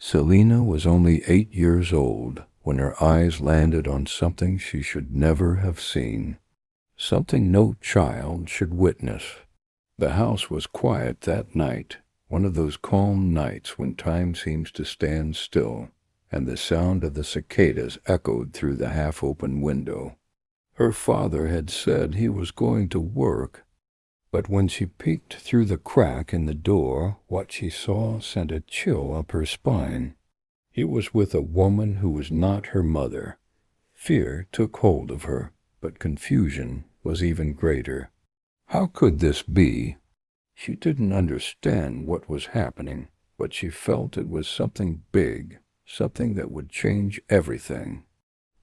Selina was only 8 years old when her eyes landed on something she should never have seen, something no child should witness. The house was quiet that night, one of those calm nights when time seems to stand still, and the sound of the cicadas echoed through the half-open window. Her father had said he was going to work, but when she peeked through the crack in the door, what she saw sent a chill up her spine. He was with a woman who was not her mother. Fear took hold of her, but confusion was even greater. How could this be? She didn't understand what was happening, but she felt it was something big, something that would change everything.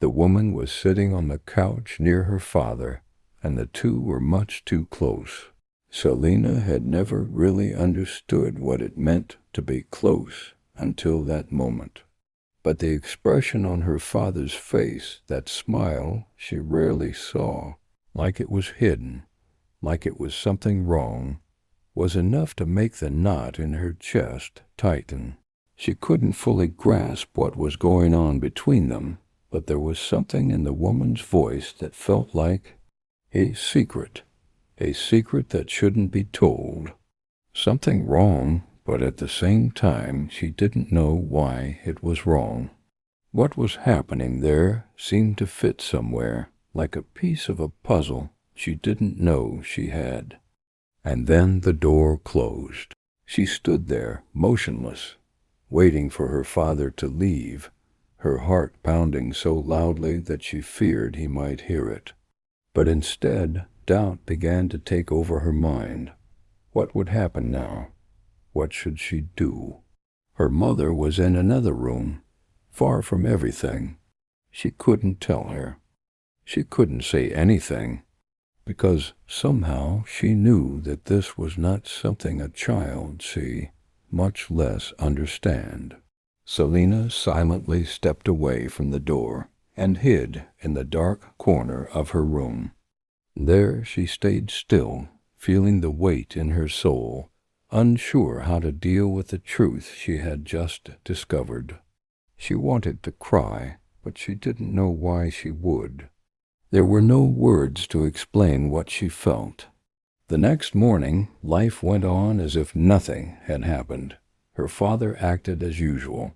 The woman was sitting on the couch near her father, and the two were much too close. Selina had never really understood what it meant to be close until that moment. But the expression on her father's face, that smile she rarely saw, like it was hidden, like it was something wrong, was enough to make the knot in her chest tighten. She couldn't fully grasp what was going on between them, but there was something in the woman's voice that felt like a secret that shouldn't be told. Something wrong, but at the same time she didn't know why it was wrong. What was happening there seemed to fit somewhere, like a piece of a puzzle she didn't know she had. And then the door closed. She stood there, motionless, waiting for her father to leave, her heart pounding so loudly that she feared he might hear it. But instead, doubt began to take over her mind. What would happen now? What should she do? Her mother was in another room, far from everything. She couldn't tell her. She couldn't say anything, because somehow she knew that this was not something a child see, much less understand. Selina silently stepped away from the door and hid in the dark corner of her room. There she stayed still, feeling the weight in her soul, unsure how to deal with the truth she had just discovered. She wanted to cry, but she didn't know why she would. There were no words to explain what she felt. The next morning, life went on as if nothing had happened. Her father acted as usual.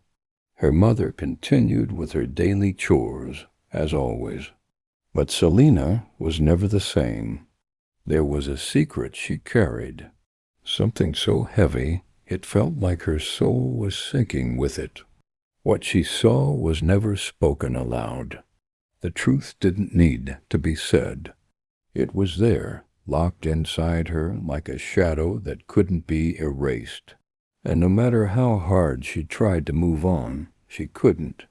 Her mother continued with her daily chores, as always. But Selina was never the same. There was a secret she carried, something so heavy it felt like her soul was sinking with it. What she saw was never spoken aloud. The truth didn't need to be said. It was there, locked inside her like a shadow that couldn't be erased. And no matter how hard she tried to move on, she couldn't.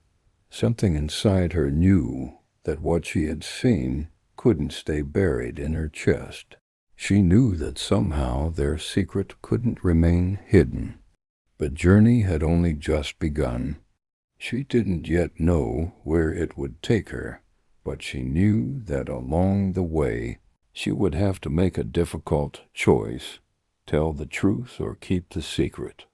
Something inside her knew that what she had seen couldn't stay buried in her chest. She knew that somehow their secret couldn't remain hidden. But journey had only just begun. She didn't yet know where it would take her, but she knew that along the way she would have to make a difficult choice, tell the truth or keep the secret.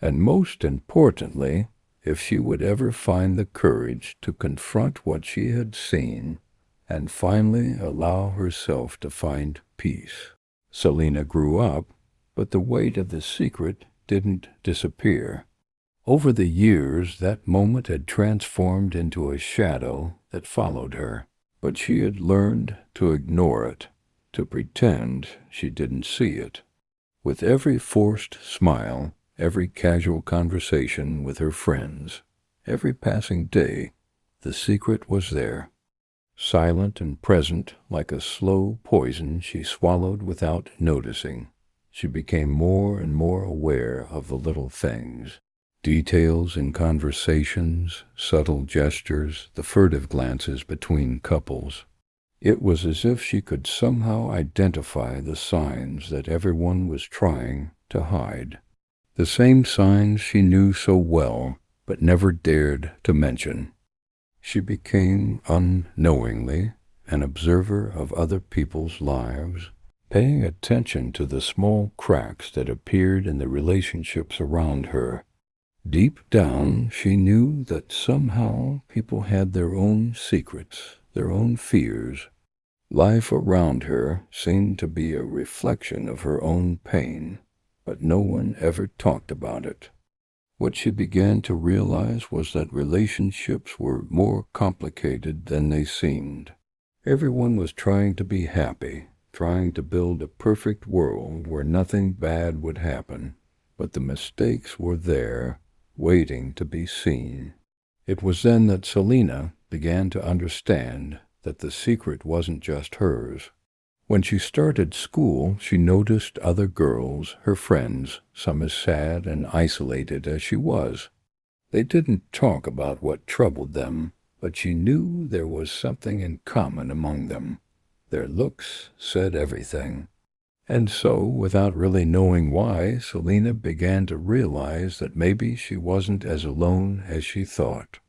And most importantly, if she would ever find the courage to confront what she had seen and finally allow herself to find peace. Selina grew up, but the weight of the secret didn't disappear. Over the years, that moment had transformed into a shadow that followed her, but she had learned to ignore it, to pretend she didn't see it. With every forced smile, every casual conversation with her friends, every passing day, the secret was there. Silent and present, like a slow poison she swallowed without noticing. She became more and more aware of the little things. Details in conversations, subtle gestures, the furtive glances between couples. It was as if she could somehow identify the signs that everyone was trying to hide. The same signs she knew so well, but never dared to mention. She became, unknowingly, an observer of other people's lives, paying attention to the small cracks that appeared in the relationships around her. Deep down, she knew that somehow people had their own secrets, their own fears. Life around her seemed to be a reflection of her own pain, but no one ever talked about it. What she began to realize was that relationships were more complicated than they seemed. Everyone was trying to be happy, trying to build a perfect world where nothing bad would happen, but the mistakes were there, waiting to be seen. It was then that Selena began to understand that the secret wasn't just hers. When she started school, she noticed other girls, her friends, some as sad and isolated as she was. They didn't talk about what troubled them, but she knew there was something in common among them. Their looks said everything. And so, without really knowing why, Selena began to realize that maybe she wasn't as alone as she thought.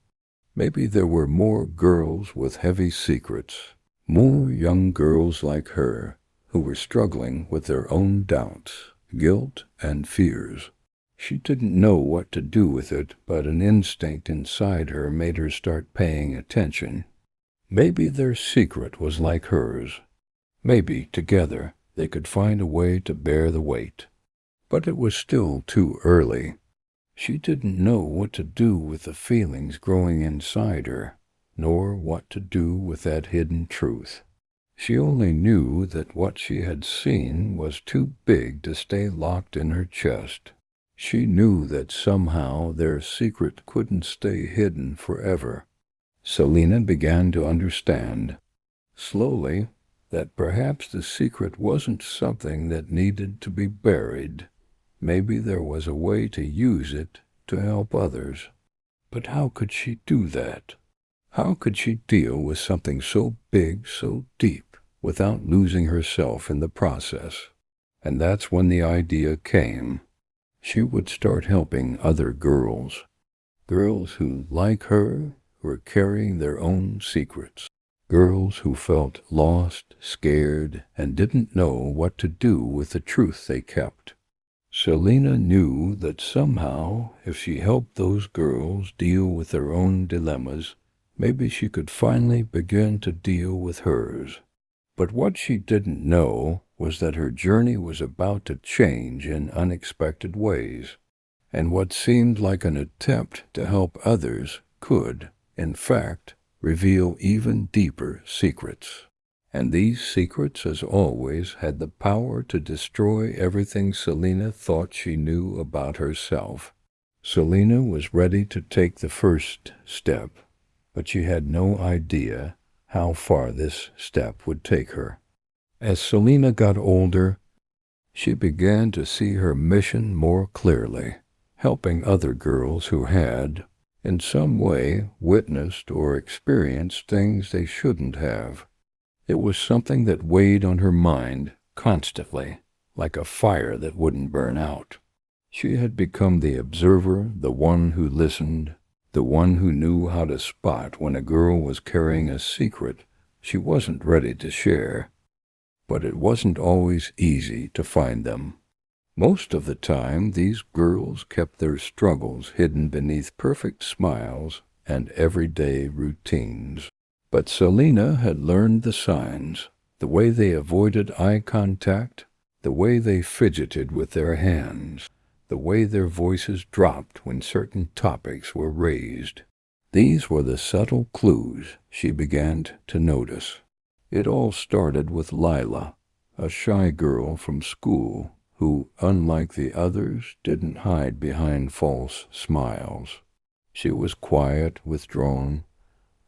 Maybe there were more girls with heavy secrets, more young girls like her who were struggling with their own doubts, guilt, and fears. She didn't know what to do with it, but an instinct inside her made her start paying attention. Maybe their secret was like hers. Maybe, together, they could find a way to bear the weight. But it was still too early. She didn't know what to do with the feelings growing inside her, nor what to do with that hidden truth. She only knew that what she had seen was too big to stay locked in her chest. She knew that somehow their secret couldn't stay hidden forever. Selena began to understand, slowly, that perhaps the secret wasn't something that needed to be buried. Maybe there was a way to use it to help others. But how could she do that? How could she deal with something so big, so deep, without losing herself in the process? And that's when the idea came. She would start helping other girls. Girls who, like her, were carrying their own secrets. Girls who felt lost, scared, and didn't know what to do with the truth they kept. Selena knew that somehow, if she helped those girls deal with their own dilemmas, maybe she could finally begin to deal with hers. But what she didn't know was that her journey was about to change in unexpected ways, and what seemed like an attempt to help others could, in fact, reveal even deeper secrets. And these secrets, as always, had the power to destroy everything Selena thought she knew about herself. Selena was ready to take the first step, but she had no idea how far this step would take her. As Selena got older, she began to see her mission more clearly, helping other girls who had, in some way, witnessed or experienced things they shouldn't have. It was something that weighed on her mind constantly, like a fire that wouldn't burn out. She had become the observer, the one who listened, the one who knew how to spot when a girl was carrying a secret she wasn't ready to share. But it wasn't always easy to find them. Most of the time, these girls kept their struggles hidden beneath perfect smiles and everyday routines. But Selena had learned the signs, the way they avoided eye contact, the way they fidgeted with their hands, the way their voices dropped when certain topics were raised. These were the subtle clues she began to notice. It all started with Lila, a shy girl from school who, unlike the others, didn't hide behind false smiles. She was quiet, withdrawn,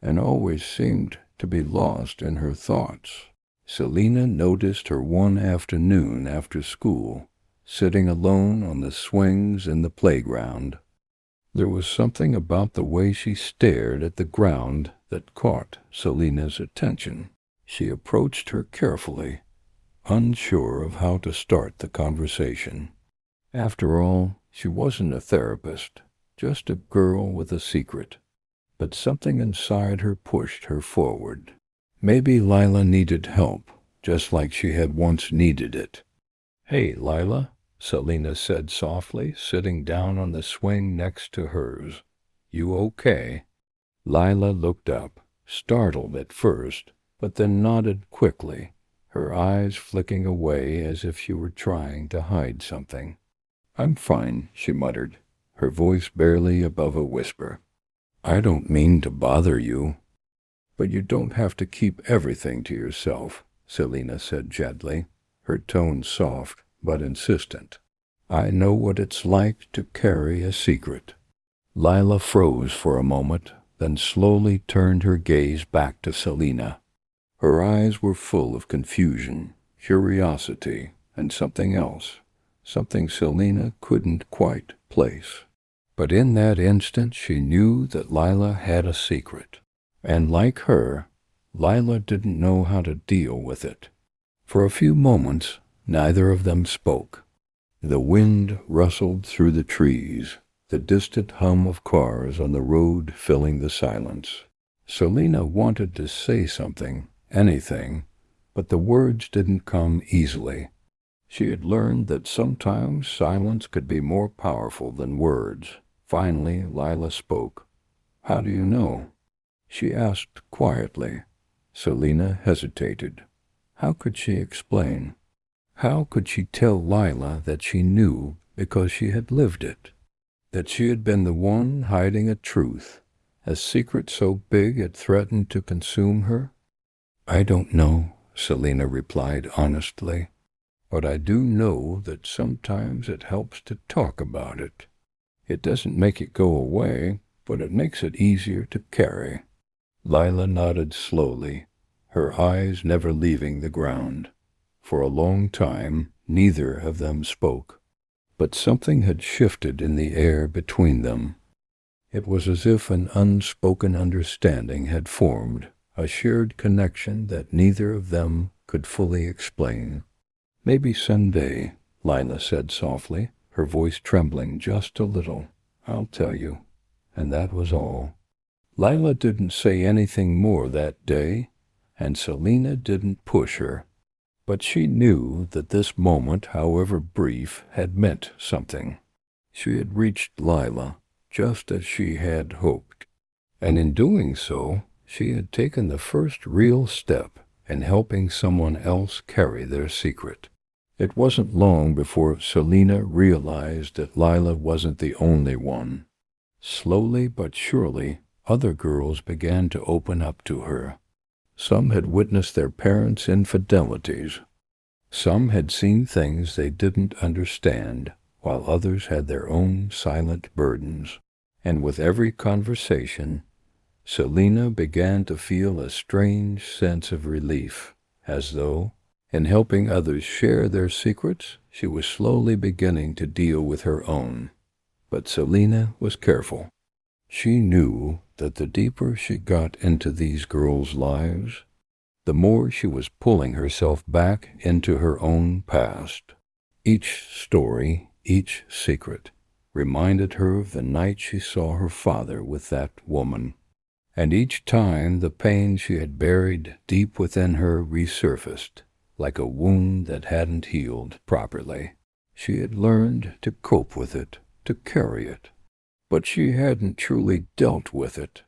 and always seemed to be lost in her thoughts. Selena noticed her one afternoon after school, sitting alone on the swings in the playground. There was something about the way she stared at the ground that caught Selena's attention. She approached her carefully, unsure of how to start the conversation. After all, she wasn't a therapist, just a girl with a secret. But something inside her pushed her forward. Maybe Lila needed help, just like she had once needed it. "Hey, Lila," Selina said softly, sitting down on the swing next to hers. "You okay?" Lila looked up, startled at first, but then nodded quickly, her eyes flicking away as if she were trying to hide something. "I'm fine," she muttered, her voice barely above a whisper. "I don't mean to bother you." "But you don't have to keep everything to yourself," Selina said gently, her tone soft but insistent. "I know what it's like to carry a secret." Lila froze for a moment, then slowly turned her gaze back to Selina. Her eyes were full of confusion, curiosity, and something else, something Selina couldn't quite place. But in that instant she knew that Lila had a secret, and like her, Lila didn't know how to deal with it. For a few moments, neither of them spoke. The wind rustled through the trees, the distant hum of cars on the road filling the silence. Selina wanted to say something, anything, but the words didn't come easily. She had learned that sometimes silence could be more powerful than words. Finally, Lila spoke. "How do you know?" she asked quietly. Selina hesitated. How could she explain? How could she tell Lila that she knew because she had lived it? That she had been the one hiding a truth, a secret so big it threatened to consume her? "I don't know," Selina replied honestly, "but I do know that sometimes it helps to talk about it. It doesn't make it go away, but it makes it easier to carry." Lila nodded slowly, her eyes never leaving the ground. For a long time, neither of them spoke, but something had shifted in the air between them. It was as if an unspoken understanding had formed, a shared connection that neither of them could fully explain. "Maybe someday," Lila said softly, her voice trembling just a little. "I'll tell you." And that was all. Lila didn't say anything more that day, and Selina didn't push her. But she knew that this moment, however brief, had meant something. She had reached Lila, just as she had hoped. And in doing so, she had taken the first real step in helping someone else carry their secret. It wasn't long before Selina realized that Lila wasn't the only one. Slowly but surely, other girls began to open up to her. Some had witnessed their parents' infidelities. Some had seen things they didn't understand, while others had their own silent burdens. And with every conversation, Selina began to feel a strange sense of relief, as though, in helping others share their secrets, she was slowly beginning to deal with her own. But Selina was careful. She knew that the deeper she got into these girls' lives, the more she was pulling herself back into her own past. Each story, each secret, reminded her of the night she saw her father with that woman. And each time the pain she had buried deep within her resurfaced, like a wound that hadn't healed properly. She had learned to cope with it, to carry it. But she hadn't truly dealt with it.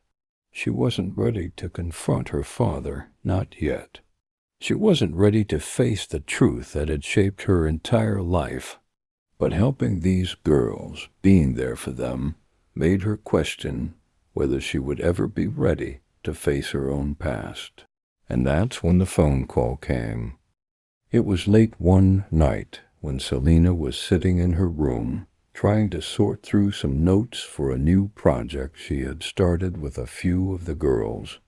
She wasn't ready to confront her father, not yet. She wasn't ready to face the truth that had shaped her entire life. But helping these girls, being there for them, made her question whether she would ever be ready to face her own past. And that's when the phone call came. It was late one night when Selina was sitting in her room, trying to sort through some notes for a new project she had started with a few of the girls.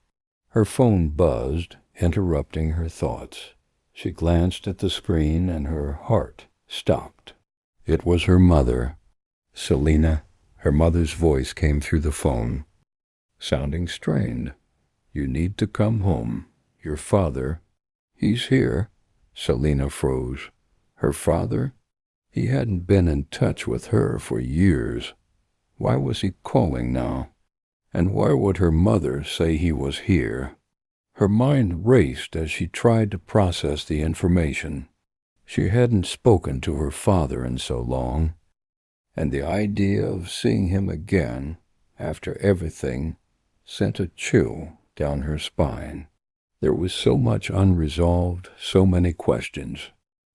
Her phone buzzed, interrupting her thoughts. She glanced at the screen and her heart stopped. It was her mother. "Selina," her mother's voice came through the phone, sounding strained. "You need to come home. Your father—" "He's here." Selina froze. Her father? He hadn't been in touch with her for years. Why was he calling now? And why would her mother say he was here? Her mind raced as she tried to process the information. She hadn't spoken to her father in so long, and the idea of seeing him again, after everything, sent a chill down her spine. There was so much unresolved, so many questions.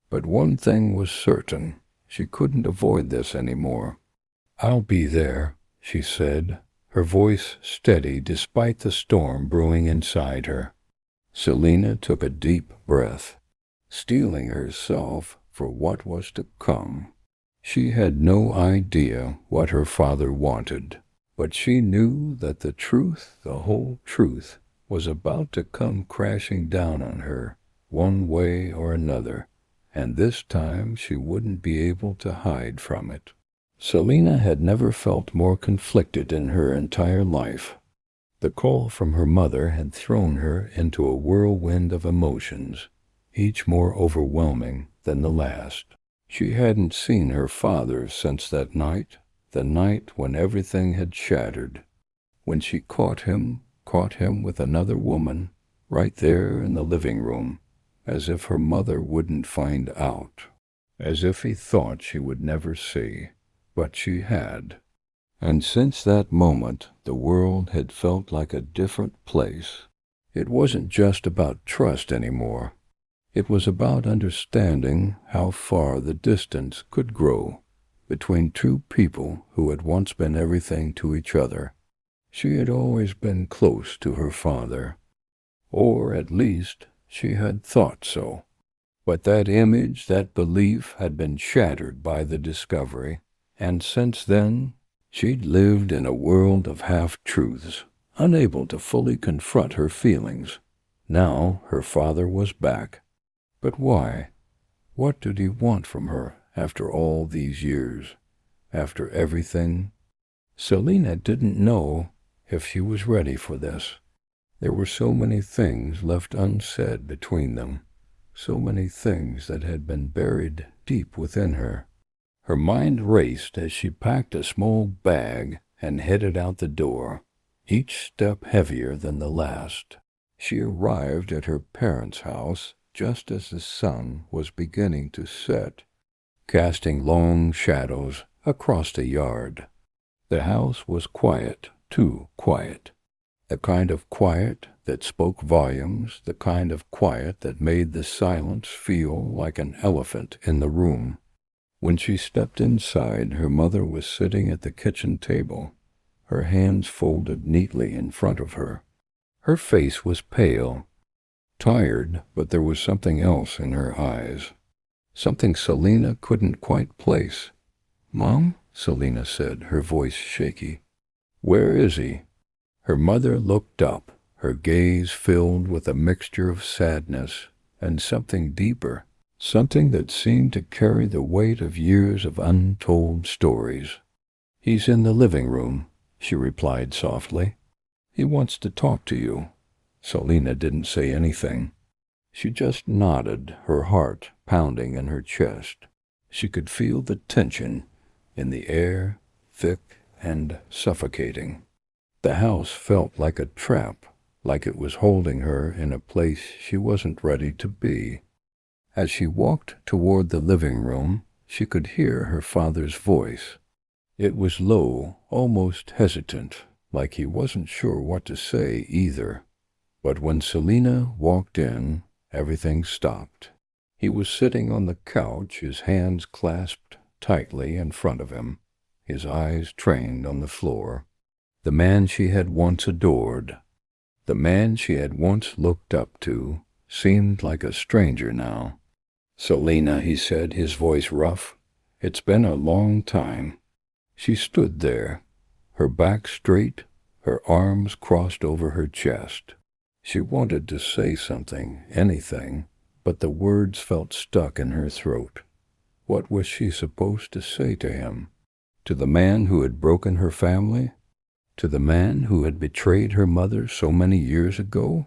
But one thing was certain, she couldn't avoid this anymore. "I'll be there," she said, her voice steady despite the storm brewing inside her. Selina took a deep breath, steeling herself for what was to come. She had no idea what her father wanted, but she knew that the truth, the whole truth, was about to come crashing down on her, one way or another, and this time she wouldn't be able to hide from it. Selina had never felt more conflicted in her entire life. The call from her mother had thrown her into a whirlwind of emotions, each more overwhelming than the last. She hadn't seen her father since that night, the night when everything had shattered, when she caught him with another woman, right there in the living room, as if her mother wouldn't find out, as if he thought she would never see, but she had. And since that moment, the world had felt like a different place. It wasn't just about trust anymore. It was about understanding how far the distance could grow between two people who had once been everything to each other. She had always been close to her father, or at least she had thought so. But that image, that belief, had been shattered by the discovery, and since then she'd lived in a world of half-truths, unable to fully confront her feelings. Now her father was back. But why? What did he want from her after all these years? After everything? Selina didn't know if she was ready for this. There were so many things left unsaid between them, so many things that had been buried deep within her. Her mind raced as she packed a small bag and headed out the door, each step heavier than the last. She arrived at her parents' house just as the sun was beginning to set, casting long shadows across the yard. The house was quiet, too quiet. The kind of quiet that spoke volumes, the kind of quiet that made the silence feel like an elephant in the room. When she stepped inside, her mother was sitting at the kitchen table, her hands folded neatly in front of her. Her face was pale, tired, but there was something else in her eyes, something Selina couldn't quite place. "Mom?" Selina said, her voice shaky. "Where is he?" Her mother looked up, her gaze filled with a mixture of sadness and something deeper, something that seemed to carry the weight of years of untold stories. "He's in the living room," she replied softly. "He wants to talk to you." Selina didn't say anything. She just nodded, her heart pounding in her chest. She could feel the tension in the air, thick and suffocating. The house felt like a trap, like it was holding her in a place she wasn't ready to be. As she walked toward the living room, she could hear her father's voice. It was low, almost hesitant, like he wasn't sure what to say either. But when Selina walked in, everything stopped. He was sitting on the couch, his hands clasped tightly in front of him, his eyes trained on the floor. The man she had once adored, the man she had once looked up to, seemed like a stranger now. "Selina," he said, his voice rough, "it's been a long time." She stood there, her back straight, her arms crossed over her chest. She wanted to say something, anything, but the words felt stuck in her throat. What was she supposed to say to him? To the man who had broken her family? To the man who had betrayed her mother so many years ago?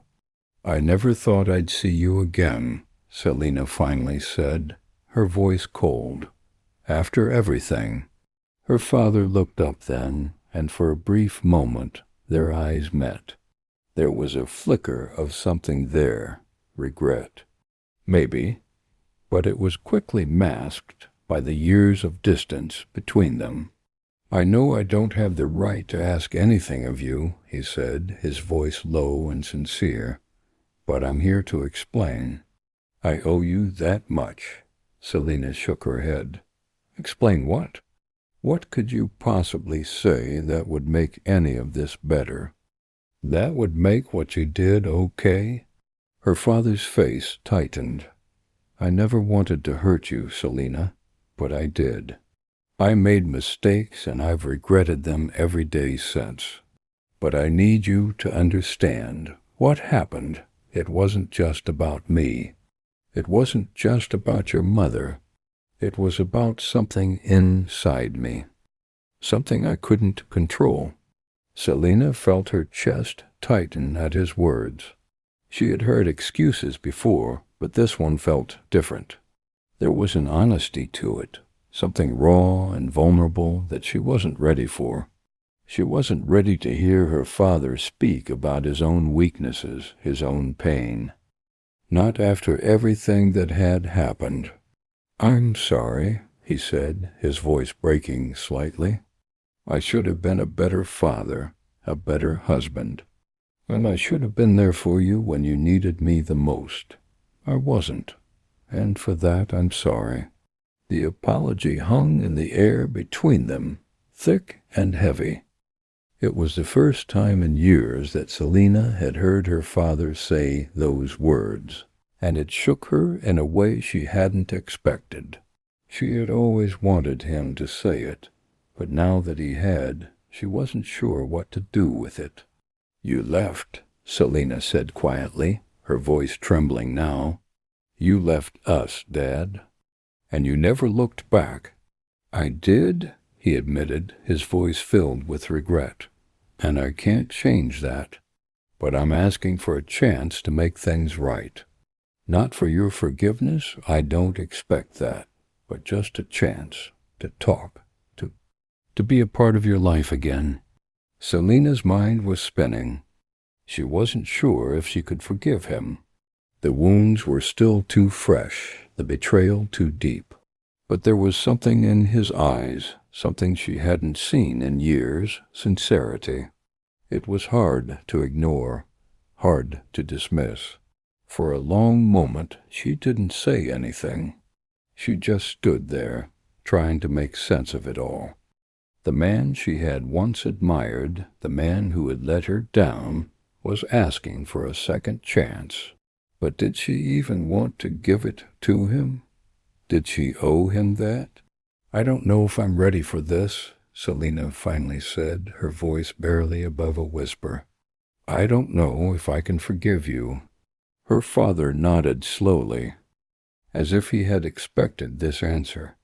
"I never thought I'd see you again," Selina finally said, her voice cold. "After everything." Her father looked up then, and for a brief moment their eyes met. There was a flicker of something there, regret. Maybe, but it was quickly masked by the years of distance between them. "I know I don't have the right to ask anything of you," he said, his voice low and sincere, "but I'm here to explain. I owe you that much." Selina shook her head. "Explain what? What could you possibly say that would make any of this better? That would make what you did okay?" Her father's face tightened. "I never wanted to hurt you, Selina, but I did. I made mistakes and I've regretted them every day since. But I need you to understand what happened. It wasn't just about me. It wasn't just about your mother. It was about something inside me. Something I couldn't control." Selina felt her chest tighten at his words. She had heard excuses before, but this one felt different. There was an honesty to it, something raw and vulnerable that she wasn't ready for. She wasn't ready to hear her father speak about his own weaknesses, his own pain. Not after everything that had happened. "I'm sorry," he said, his voice breaking slightly. "I should have been a better father, a better husband. And I should have been there for you when you needed me the most. I wasn't, and for that I'm sorry." The apology hung in the air between them, thick and heavy. It was the first time in years that Selina had heard her father say those words, and it shook her in a way she hadn't expected. She had always wanted him to say it, but now that he had, she wasn't sure what to do with it. "You left," Selina said quietly, her voice trembling now. "You left us, Dad. And you never looked back." "I did," he admitted, his voice filled with regret. "And I can't change that. But I'm asking for a chance to make things right. Not for your forgiveness, I don't expect that, but just a chance to talk, to be a part of your life again." Selina's mind was spinning. She wasn't sure if she could forgive him. The wounds were still too fresh, the betrayal too deep. But there was something in his eyes, something she hadn't seen in years, sincerity. It was hard to ignore, hard to dismiss. For a long moment she didn't say anything. She just stood there, trying to make sense of it all. The man she had once admired, the man who had let her down, was asking for a second chance. But did she even want to give it to him? Did she owe him that? "I don't know if I'm ready for this," Selina finally said, her voice barely above a whisper. "I don't know if I can forgive you." Her father nodded slowly, as if he had expected this answer.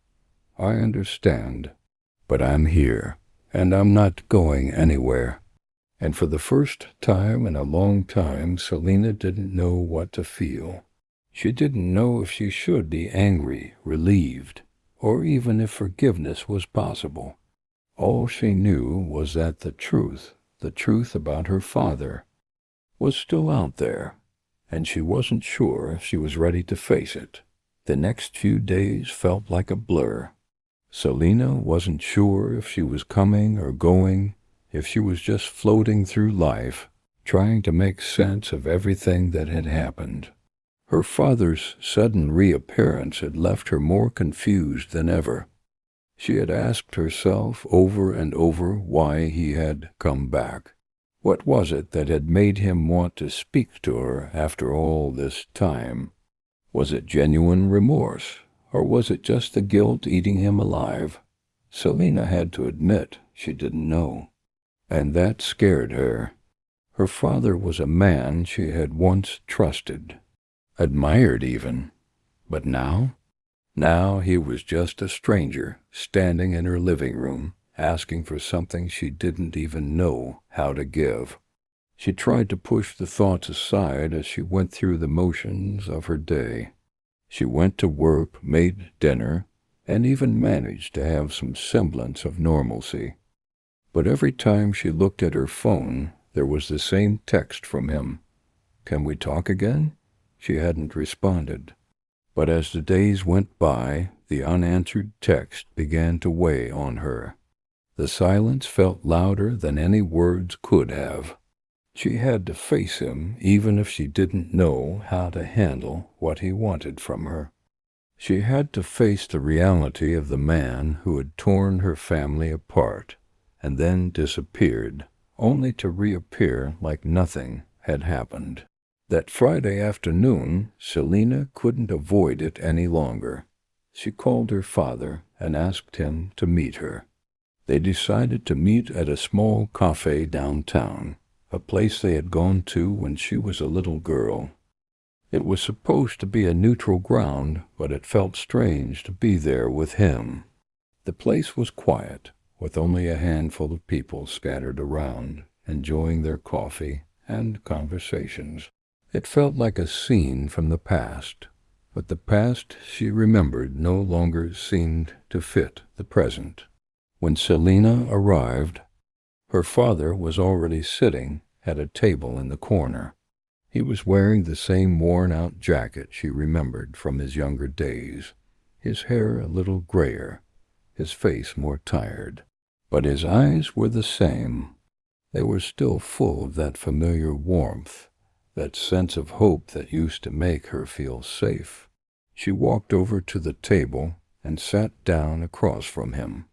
"I understand, but I'm here, and I'm not going anywhere." And for the first time in a long time, Selina didn't know what to feel. She didn't know if she should be angry, relieved, or even if forgiveness was possible. All she knew was that the truth about her father, was still out there, and she wasn't sure if she was ready to face it. The next few days felt like a blur. Selina wasn't sure if she was coming or going, if she was just floating through life, trying to make sense of everything that had happened. Her father's sudden reappearance had left her more confused than ever. She had asked herself over and over why he had come back. What was it that had made him want to speak to her after all this time? Was it genuine remorse, or was it just the guilt eating him alive? Selina had to admit she didn't know, and that scared her. Her father was a man she had once trusted, admired even, but now? Now he was just a stranger standing in her living room, asking for something she didn't even know how to give. She tried to push the thoughts aside as she went through the motions of her day. She went to work, made dinner, and even managed to have some semblance of normalcy. But every time she looked at her phone, there was the same text from him. "Can we talk again?" She hadn't responded. But as the days went by, the unanswered text began to weigh on her. The silence felt louder than any words could have. She had to face him even if she didn't know how to handle what he wanted from her. She had to face the reality of the man who had torn her family apart and then disappeared, only to reappear like nothing had happened. That Friday afternoon, Selina couldn't avoid it any longer. She called her father and asked him to meet her. They decided to meet at a small cafe downtown, a place they had gone to when she was a little girl. It was supposed to be a neutral ground, but it felt strange to be there with him. The place was quiet, with only a handful of people scattered around, enjoying their coffee and conversations. It felt like a scene from the past, but the past she remembered no longer seemed to fit the present. When Selina arrived, her father was already sitting at a table in the corner. He was wearing the same worn-out jacket she remembered from his younger days, his hair a little grayer, his face more tired. But his eyes were the same. They were still full of that familiar warmth, that sense of hope that used to make her feel safe. She walked over to the table and sat down across from him.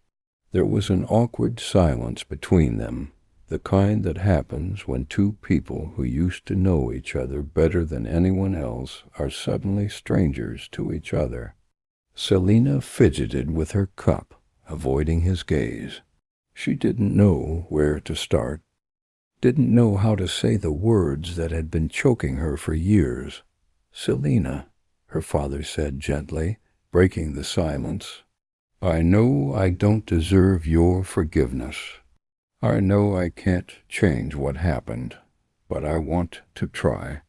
There was an awkward silence between them, the kind that happens when two people who used to know each other better than anyone else are suddenly strangers to each other. Selina fidgeted with her cup, avoiding his gaze. She didn't know where to start, didn't know how to say the words that had been choking her for years. "Selina," her father said gently, breaking the silence, "I know I don't deserve your forgiveness. I know I can't change what happened, but I want to try.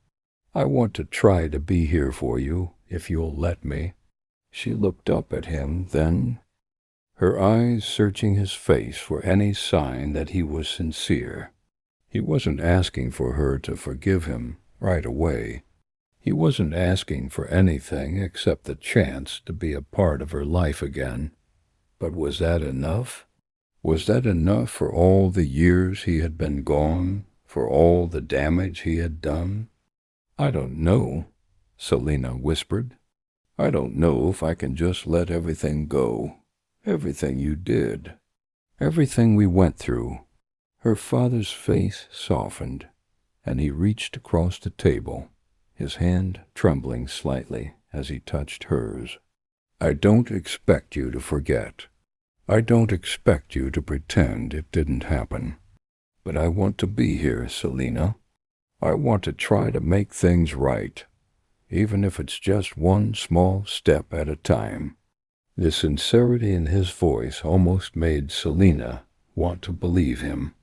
I want to try to be here for you, if you'll let me." She looked up at him then, her eyes searching his face for any sign that he was sincere. He wasn't asking for her to forgive him right away. He wasn't asking for anything except the chance to be a part of her life again. But was that enough? Was that enough for all the years he had been gone, for all the damage he had done? "I don't know," Selina whispered. "I don't know if I can just let everything go. Everything you did. Everything we went through." Her father's face softened, and he reached across the table, his hand trembling slightly as he touched hers. "I don't expect you to forget. I don't expect you to pretend it didn't happen. But I want to be here, Selina. I want to try to make things right, even if it's just one small step at a time." The sincerity in his voice almost made Selina want to believe him.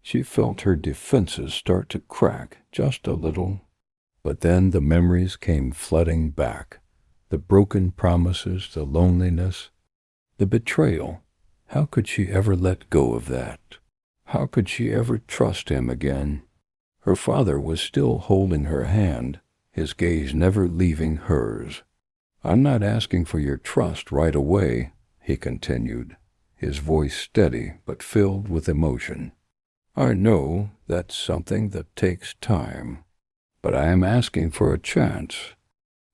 She felt her defenses start to crack just a little. But then the memories came flooding back, the broken promises, the loneliness, the betrayal. How could she ever let go of that? How could she ever trust him again? Her father was still holding her hand, his gaze never leaving hers. "I'm not asking for your trust right away," he continued, his voice steady but filled with emotion. "I know that's something that takes time, but I am asking for a chance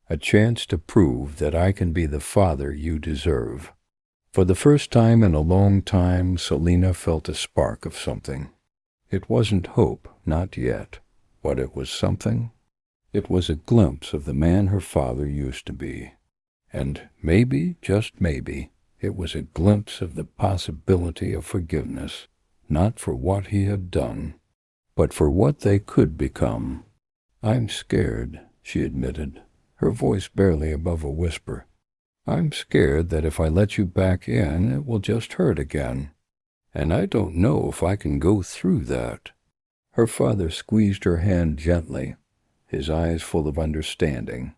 to prove that I can be the father you deserve." For the first time in a long time, Selina felt a spark of something. It wasn't hope, not yet, but it was something. It was a glimpse of the man her father used to be. And maybe, just maybe, it was a glimpse of the possibility of forgiveness, not for what he had done, but for what they could become. "I'm scared," she admitted, her voice barely above a whisper. "I'm scared that if I let you back in, it will just hurt again. And I don't know if I can go through that." Her father squeezed her hand gently, his eyes full of understanding.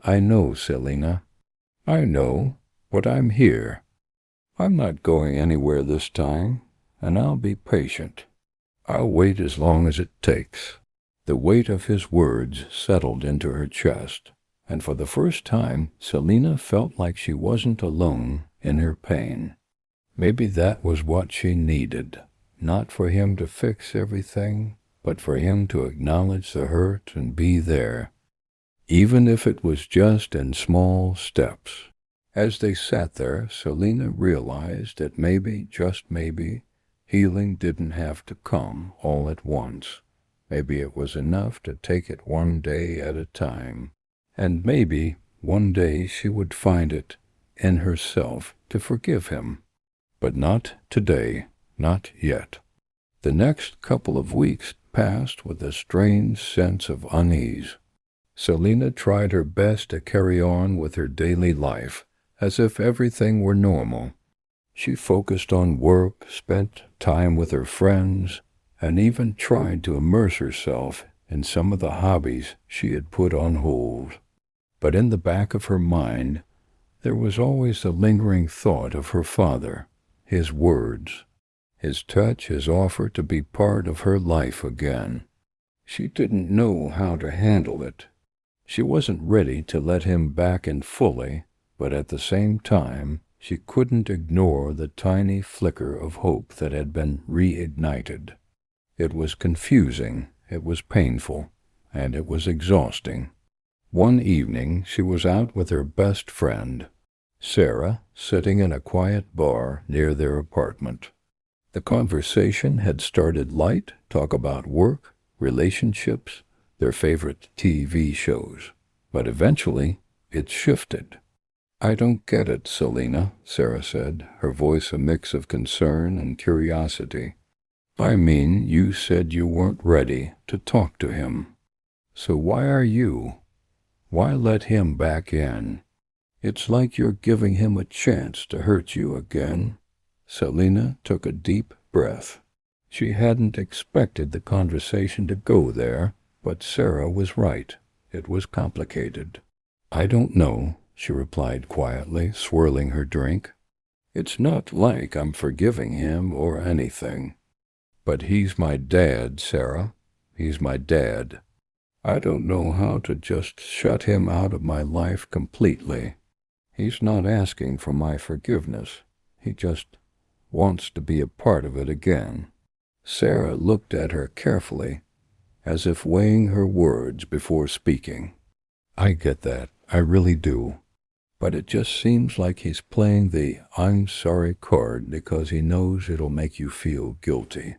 "I know, Selina. I know, but I'm here. I'm not going anywhere this time, and I'll be patient. I'll wait as long as it takes." The weight of his words settled into her chest, and for the first time, Selina felt like she wasn't alone in her pain. Maybe that was what she needed, not for him to fix everything, but for him to acknowledge the hurt and be there, even if it was just in small steps. As they sat there, Selina realized that maybe, just maybe, healing didn't have to come all at once. Maybe it was enough to take it one day at a time. And maybe one day she would find it in herself to forgive him. But not today, not yet. The next couple of weeks passed with a strange sense of unease. Selina tried her best to carry on with her daily life, as if everything were normal. She focused on work, spent time with her friends, and even tried to immerse herself in some of the hobbies she had put on hold. But in the back of her mind, there was always the lingering thought of her father, his words, his touch, his offer to be part of her life again. She didn't know how to handle it. She wasn't ready to let him back in fully, but at the same time, she couldn't ignore the tiny flicker of hope that had been reignited. It was confusing, it was painful, and it was exhausting. One evening, she was out with her best friend, Sarah, sitting in a quiet bar near their apartment. The conversation had started light, talk about work, relationships, their favorite TV shows. But eventually, it shifted. "I don't get it, Selina," Sarah said, her voice a mix of concern and curiosity. "I mean, you said you weren't ready to talk to him. So why are you? Why let him back in? It's like you're giving him a chance to hurt you again." Selina took a deep breath. She hadn't expected the conversation to go there, but Sarah was right. It was complicated. "I don't know," she replied quietly, swirling her drink. "It's not like I'm forgiving him or anything. But he's my dad, Sarah. He's my dad. I don't know how to just shut him out of my life completely. He's not asking for my forgiveness. He just wants to be a part of it again." Sarah looked at her carefully, as if weighing her words before speaking. "I get that, I really do. But it just seems like he's playing the 'I'm sorry' card because he knows it'll make you feel guilty.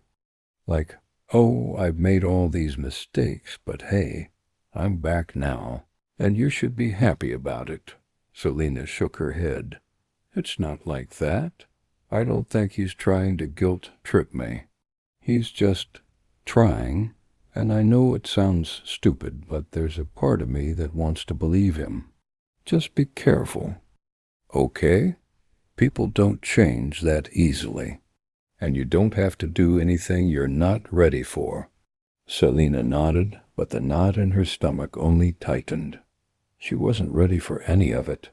Like, oh, I've made all these mistakes, but hey, I'm back now, and you should be happy about it." Selina shook her head. "It's not like that. I don't think he's trying to guilt-trip me. He's just trying, and I know it sounds stupid, but there's a part of me that wants to believe him. Just be careful. Okay? People don't change that easily, and you don't have to do anything you're not ready for." Selina nodded, but the knot in her stomach only tightened. She wasn't ready for any of it.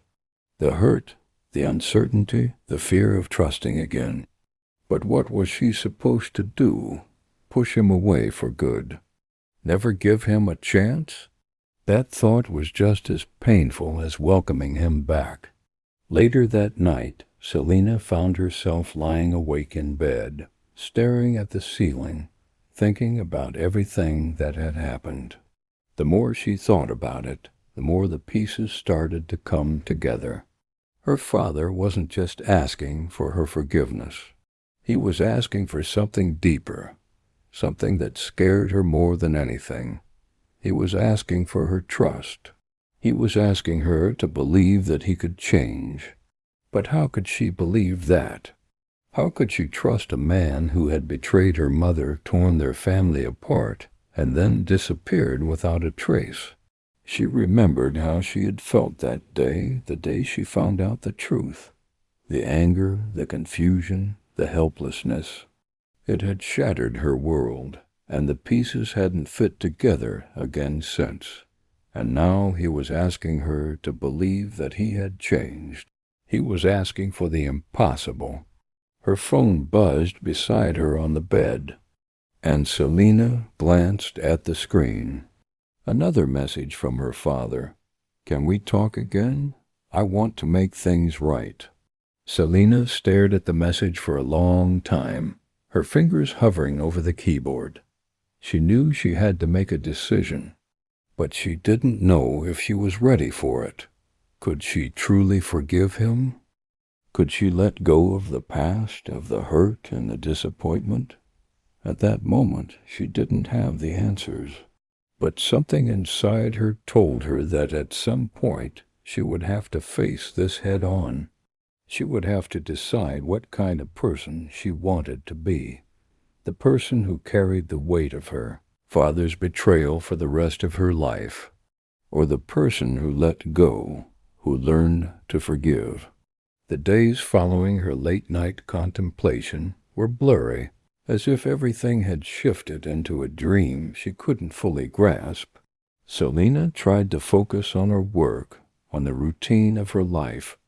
The hurt, the uncertainty, the fear of trusting again. But what was she supposed to do? Push him away for good? Never give him a chance? That thought was just as painful as welcoming him back. Later that night, Selina found herself lying awake in bed, staring at the ceiling, thinking about everything that had happened. The more she thought about it, the more the pieces started to come together. Her father wasn't just asking for her forgiveness. He was asking for something deeper, something that scared her more than anything. He was asking for her trust. He was asking her to believe that he could change. But how could she believe that? How could she trust a man who had betrayed her mother, torn their family apart, and then disappeared without a trace? She remembered how she had felt that day, the day she found out the truth. The anger, the confusion, the helplessness. It had shattered her world, and the pieces hadn't fit together again since. And now he was asking her to believe that he had changed. He was asking for the impossible. Her phone buzzed beside her on the bed, and Selina glanced at the screen. Another message from her father. Can we talk again? I want to make things right." Selina stared at the message for a long time, her fingers hovering over the keyboard. She knew she had to make a decision, but she didn't know if she was ready for it. Could she truly forgive him? Could she let go of the past, of the hurt and the disappointment? At that moment, she didn't have the answers. But something inside her told her that at some point she would have to face this head on. She would have to decide what kind of person she wanted to be. The person who carried the weight of her father's betrayal for the rest of her life, or the person who let go, who learned to forgive. The days following her late-night contemplation were blurry, as if everything had shifted into a dream she couldn't fully grasp. Selina tried to focus on her work, on the routine of her life,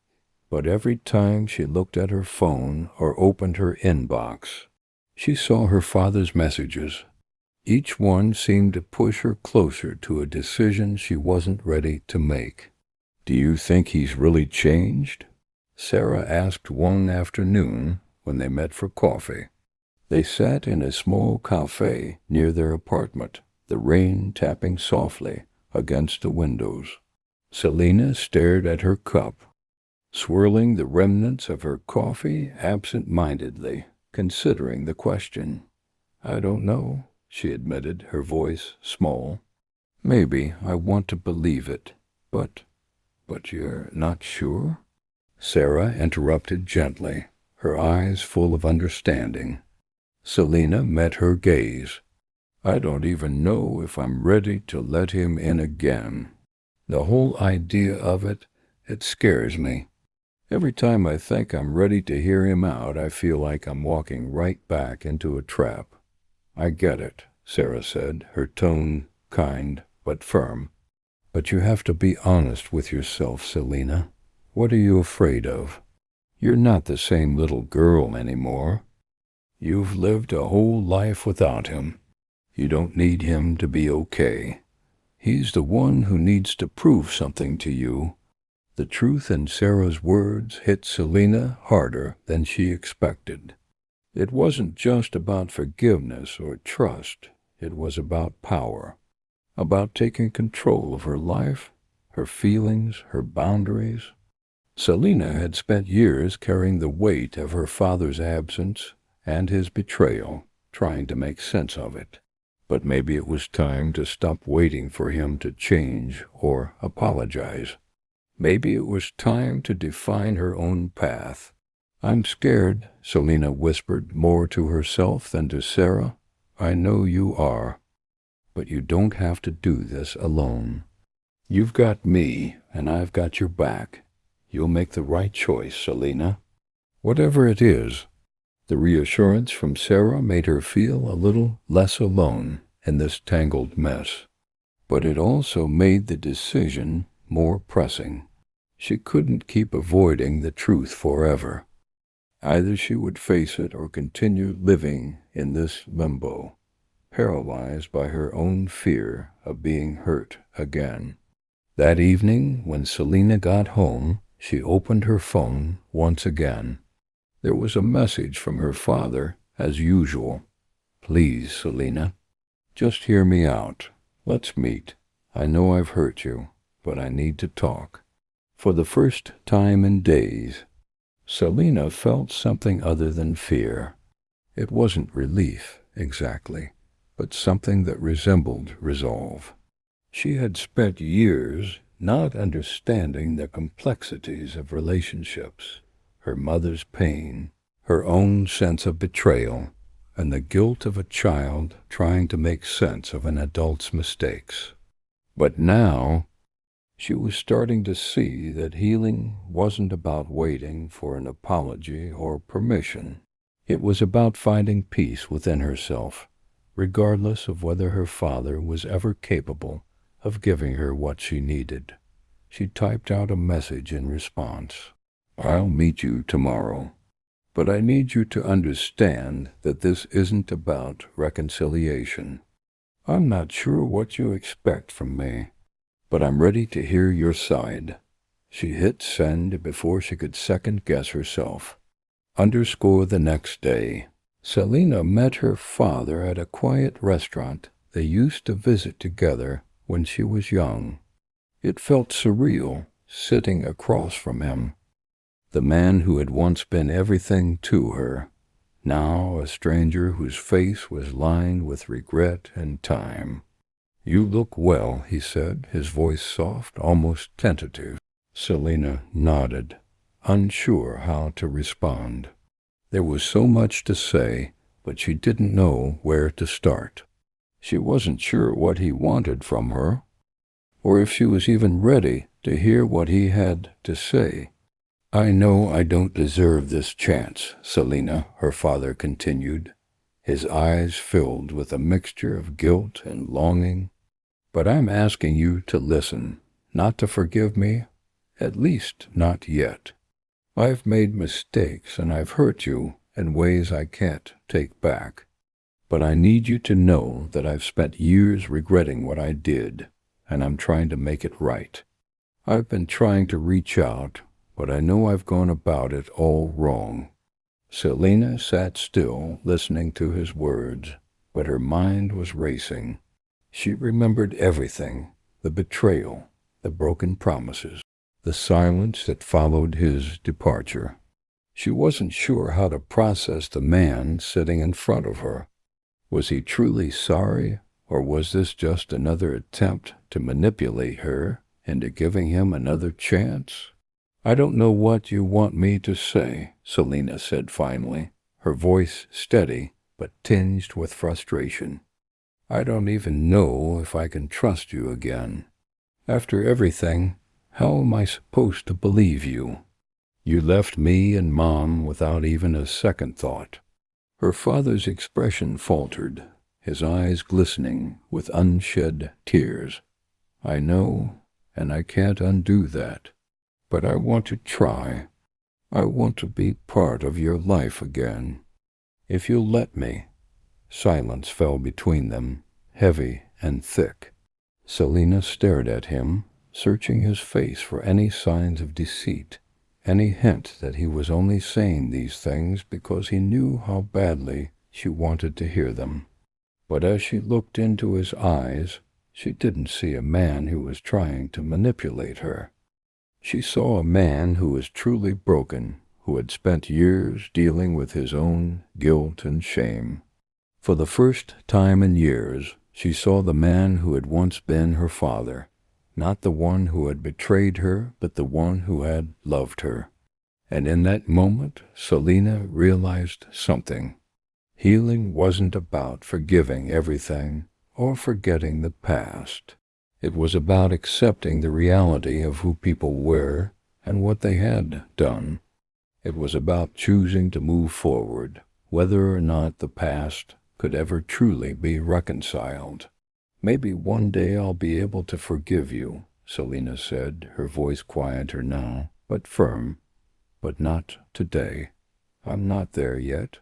but every time she looked at her phone or opened her inbox, she saw her father's messages. Each one seemed to push her closer to a decision she wasn't ready to make. "Do you think he's really changed?" Sarah asked one afternoon when they met for coffee. They sat in a small cafe near their apartment, the rain tapping softly against the windows. Selina stared at her cup, swirling the remnants of her coffee absent-mindedly, considering the question. "I don't know," she admitted, her voice small. "Maybe I want to believe it, but you're not sure?" Sarah interrupted gently, her eyes full of understanding. Selina met her gaze. "I don't even know if I'm ready to let him in again. The whole idea of it scares me. Every time I think I'm ready to hear him out, I feel like I'm walking right back into a trap." "I get it," Sarah said, her tone kind but firm. "But you have to be honest with yourself, Selina. What are you afraid of? You're not the same little girl anymore. You've lived a whole life without him. You don't need him to be okay. He's the one who needs to prove something to you." The truth in Sarah's words hit Selina harder than she expected. It wasn't just about forgiveness or trust. It was about power, about taking control of her life, her feelings, her boundaries. Selina had spent years carrying the weight of her father's absence and his betrayal, trying to make sense of it. But maybe it was time to stop waiting for him to change or apologize. Maybe it was time to define her own path. "I'm scared," Selina whispered more to herself than to Sarah. "I know you are. But you don't have to do this alone. You've got me, and I've got your back. You'll make the right choice, Selina. Whatever it is." The reassurance from Sarah made her feel a little less alone in this tangled mess. But it also made the decision more pressing. She couldn't keep avoiding the truth forever. Either she would face it or continue living in this limbo, paralyzed by her own fear of being hurt again. That evening, when Selina got home, she opened her phone once again. There was a message from her father, as usual. "Please, Selina, just hear me out. Let's meet. I know I've hurt you, but I need to talk." For the first time in days, Selina felt something other than fear. It wasn't relief, exactly, but something that resembled resolve. She had spent years not understanding the complexities of relationships, her mother's pain, her own sense of betrayal, and the guilt of a child trying to make sense of an adult's mistakes. But now, she was starting to see that healing wasn't about waiting for an apology or permission. It was about finding peace within herself, regardless of whether her father was ever capable of giving her what she needed. She typed out a message in response. "I'll meet you tomorrow, but I need you to understand that this isn't about reconciliation. I'm not sure what you expect from me, but I'm ready to hear your side." She hit send before she could second-guess herself. Underscore the next day. Selina met her father at a quiet restaurant they used to visit together when she was young. It felt surreal, sitting across from him. The man who had once been everything to her, now a stranger whose face was lined with regret and time. "You look well," he said, his voice soft, almost tentative. Selina nodded, unsure how to respond. There was so much to say, but she didn't know where to start. She wasn't sure what he wanted from her, or if she was even ready to hear what he had to say. "I know I don't deserve this chance, Selina," her father continued, his eyes filled with a mixture of guilt and longing. "But I'm asking you to listen, not to forgive me, at least not yet. I've made mistakes and I've hurt you in ways I can't take back. But I need you to know that I've spent years regretting what I did, and I'm trying to make it right. I've been trying to reach out, but I know I've gone about it all wrong." Selina sat still, listening to his words, but her mind was racing. She remembered everything: the betrayal, the broken promises, the silence that followed his departure. She wasn't sure how to process the man sitting in front of her. Was he truly sorry, or was this just another attempt to manipulate her into giving him another chance? "I don't know what you want me to say," Selina said finally, her voice steady but tinged with frustration. "I don't even know if I can trust you again. After everything, how am I supposed to believe you? You left me and Mom without even a second thought." Her father's expression faltered, his eyes glistening with unshed tears. "I know, and I can't undo that. But I want to try. I want to be part of your life again. If you'll let me." Silence fell between them, heavy and thick. Selina stared at him, searching his face for any signs of deceit, any hint that he was only saying these things because he knew how badly she wanted to hear them. But as she looked into his eyes, she didn't see a man who was trying to manipulate her. She saw a man who was truly broken, who had spent years dealing with his own guilt and shame. For the first time in years, she saw the man who had once been her father, not the one who had betrayed her, but the one who had loved her. And in that moment, Selina realized something. Healing wasn't about forgiving everything or forgetting the past. It was about accepting the reality of who people were and what they had done. It was about choosing to move forward, whether or not the past could ever truly be reconciled. "Maybe one day I'll be able to forgive you," Selina said, her voice quieter now, but firm. "But not today. I'm not there yet."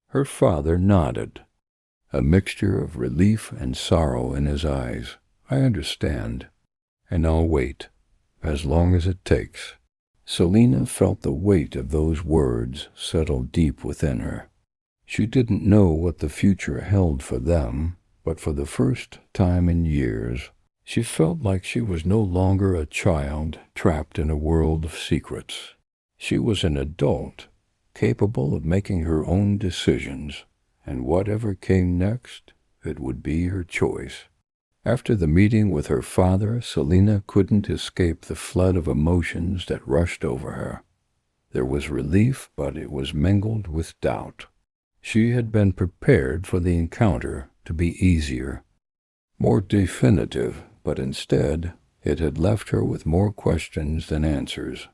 Her father nodded, a mixture of relief and sorrow in his eyes. "I understand, and I'll wait, as long as it takes." Selina felt the weight of those words settle deep within her. She didn't know what the future held for them, but for the first time in years, she felt like she was no longer a child trapped in a world of secrets. She was an adult, capable of making her own decisions, and whatever came next, it would be her choice. After the meeting with her father, Selina couldn't escape the flood of emotions that rushed over her. There was relief, but it was mingled with doubt. She had been prepared for the encounter to be easier, more definitive, but instead it had left her with more questions than answers.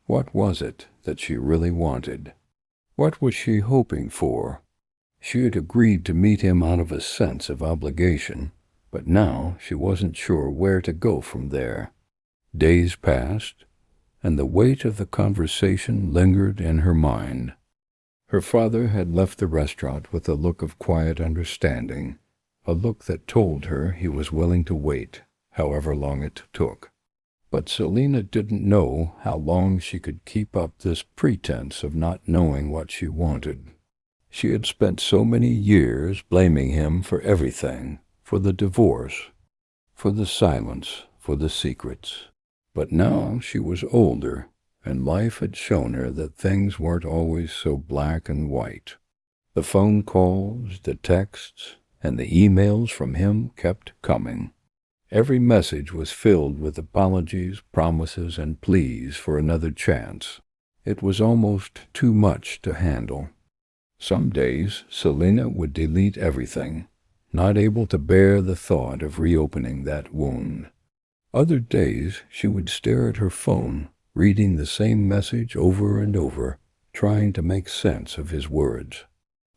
What was it that she really wanted? What was she hoping for? She had agreed to meet him out of a sense of obligation, but now she wasn't sure where to go from there. Days passed, and the weight of the conversation lingered in her mind. Her father had left the restaurant with a look of quiet understanding, a look that told her he was willing to wait, however long it took. But Selina didn't know how long she could keep up this pretense of not knowing what she wanted. She had spent so many years blaming him for everything, for the divorce, for the silence, for the secrets. But now she was older, and life had shown her that things weren't always so black and white. The phone calls, the texts, and the emails from him kept coming. Every message was filled with apologies, promises, and pleas for another chance. It was almost too much to handle. Some days, Selina would delete everything, not able to bear the thought of reopening that wound. Other days, she would stare at her phone, reading the same message over and over, trying to make sense of his words.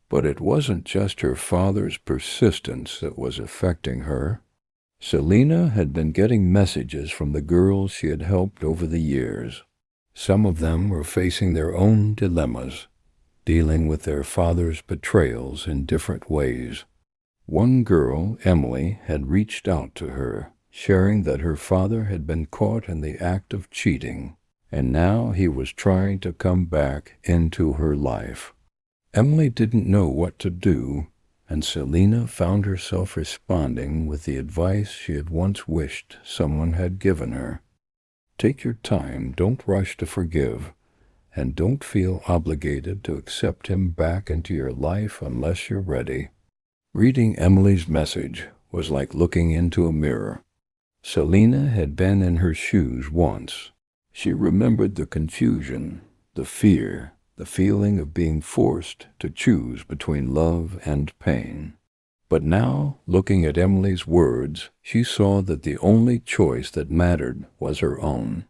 But it wasn't just her father's persistence that was affecting her. Selina had been getting messages from the girls she had helped over the years. Some of them were facing their own dilemmas, dealing with their father's betrayals in different ways. One girl, Emily, had reached out to her, sharing that her father had been caught in the act of cheating, and now he was trying to come back into her life. Emily didn't know what to do, and Selina found herself responding with the advice she had once wished someone had given her. Take your time, don't rush to forgive, and don't feel obligated to accept him back into your life unless you're ready. Reading Emily's message was like looking into a mirror. Selina had been in her shoes once. She remembered the confusion, the fear, the feeling of being forced to choose between love and pain. But now, looking at Emily's words, she saw that the only choice that mattered was her own.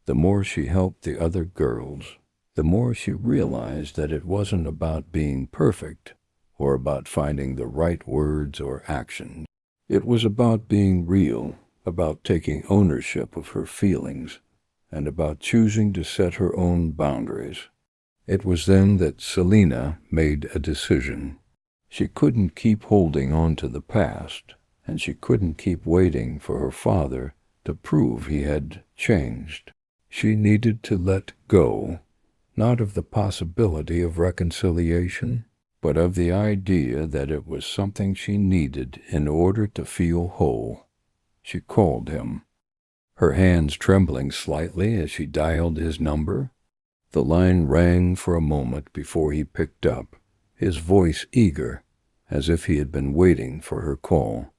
The more she helped the other girls, the more she realized that it wasn't about being perfect or about finding the right words or actions. It was about being real, about taking ownership of her feelings, and about choosing to set her own boundaries. It was then that Selina made a decision. She couldn't keep holding on to the past, and she couldn't keep waiting for her father to prove he had changed. She needed to let go, not of the possibility of reconciliation, but of the idea that it was something she needed in order to feel whole. She called him, her hands trembling slightly as she dialed his number. The line rang for a moment before he picked up, his voice eager, as if he had been waiting for her call.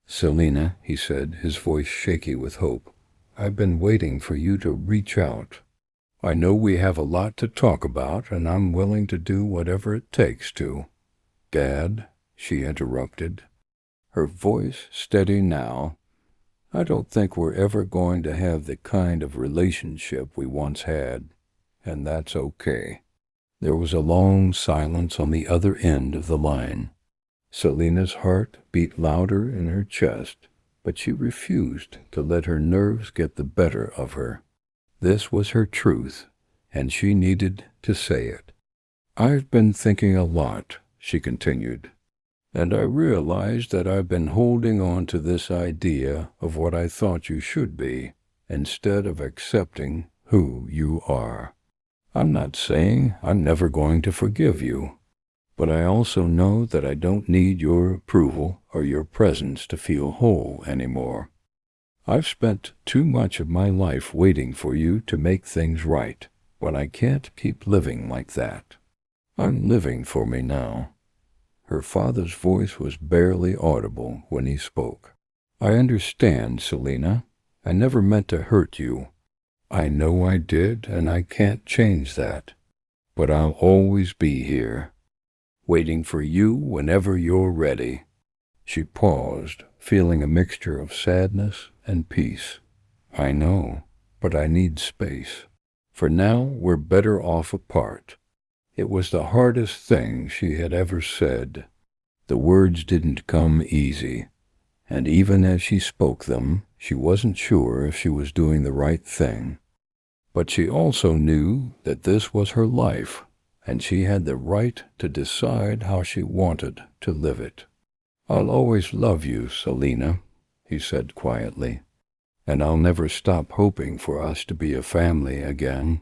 "Selina," he said, his voice shaky with hope, "I've been waiting for you to reach out. I know we have a lot to talk about, and I'm willing to do whatever it takes to." "Dad," she interrupted, her voice steady now, "I don't think we're ever going to have the kind of relationship we once had. And that's okay." There was a long silence on the other end of the line. Selina's heart beat louder in her chest, but she refused to let her nerves get the better of her. This was her truth, and she needed to say it. "I've been thinking a lot," she continued, "and I realized that I've been holding on to this idea of what I thought you should be, instead of accepting who you are. I'm not saying I'm never going to forgive you, but I also know that I don't need your approval or your presence to feel whole anymore. I've spent too much of my life waiting for you to make things right, but I can't keep living like that. I'm living for me now." Her father's voice was barely audible when he spoke. "I understand, Selina. I never meant to hurt you. I know I did, and I can't change that. But I'll always be here, waiting for you whenever you're ready." She paused, feeling a mixture of sadness and peace. "I know, but I need space. For now, we're better off apart." It was the hardest thing she had ever said. The words didn't come easy, and even as she spoke them, she wasn't sure if she was doing the right thing. But she also knew that this was her life, and she had the right to decide how she wanted to live it. "I'll always love you, Selina," he said quietly. "And I'll never stop hoping for us to be a family again."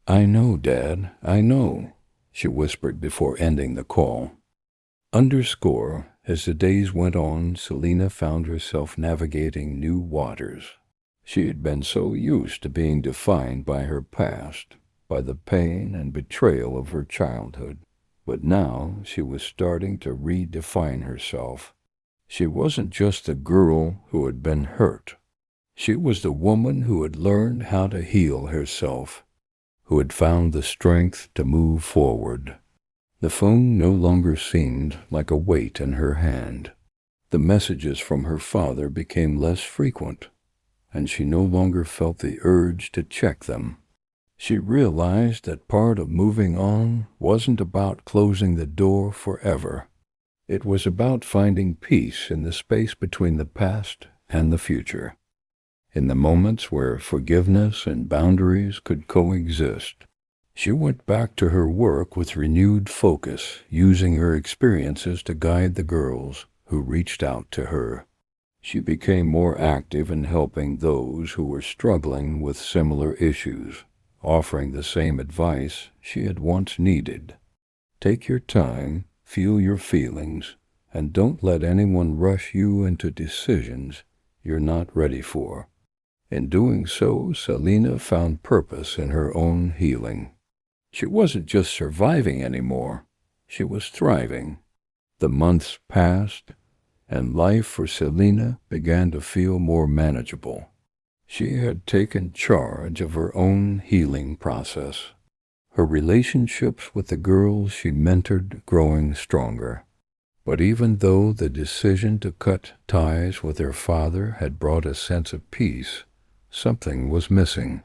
"I know, Dad, I know," she whispered before ending the call. Underscore, as the days went on, Selena found herself navigating new waters. She had been so used to being defined by her past, by the pain and betrayal of her childhood. But now she was starting to redefine herself. She wasn't just the girl who had been hurt. She was the woman who had learned how to heal herself, who had found the strength to move forward. The phone no longer seemed like a weight in her hand. The messages from her father became less frequent, and she no longer felt the urge to check them. She realized that part of moving on wasn't about closing the door forever. It was about finding peace in the space between the past and the future, in the moments where forgiveness and boundaries could coexist. She went back to her work with renewed focus, using her experiences to guide the girls who reached out to her. She became more active in helping those who were struggling with similar issues, offering the same advice she had once needed. Take your time, feel your feelings, and don't let anyone rush you into decisions you're not ready for. In doing so, Selena found purpose in her own healing. She wasn't just surviving anymore, she was thriving. The months passed, and life for Selena began to feel more manageable. She had taken charge of her own healing process, her relationships with the girls she mentored growing stronger. But even though the decision to cut ties with her father had brought a sense of peace, something was missing.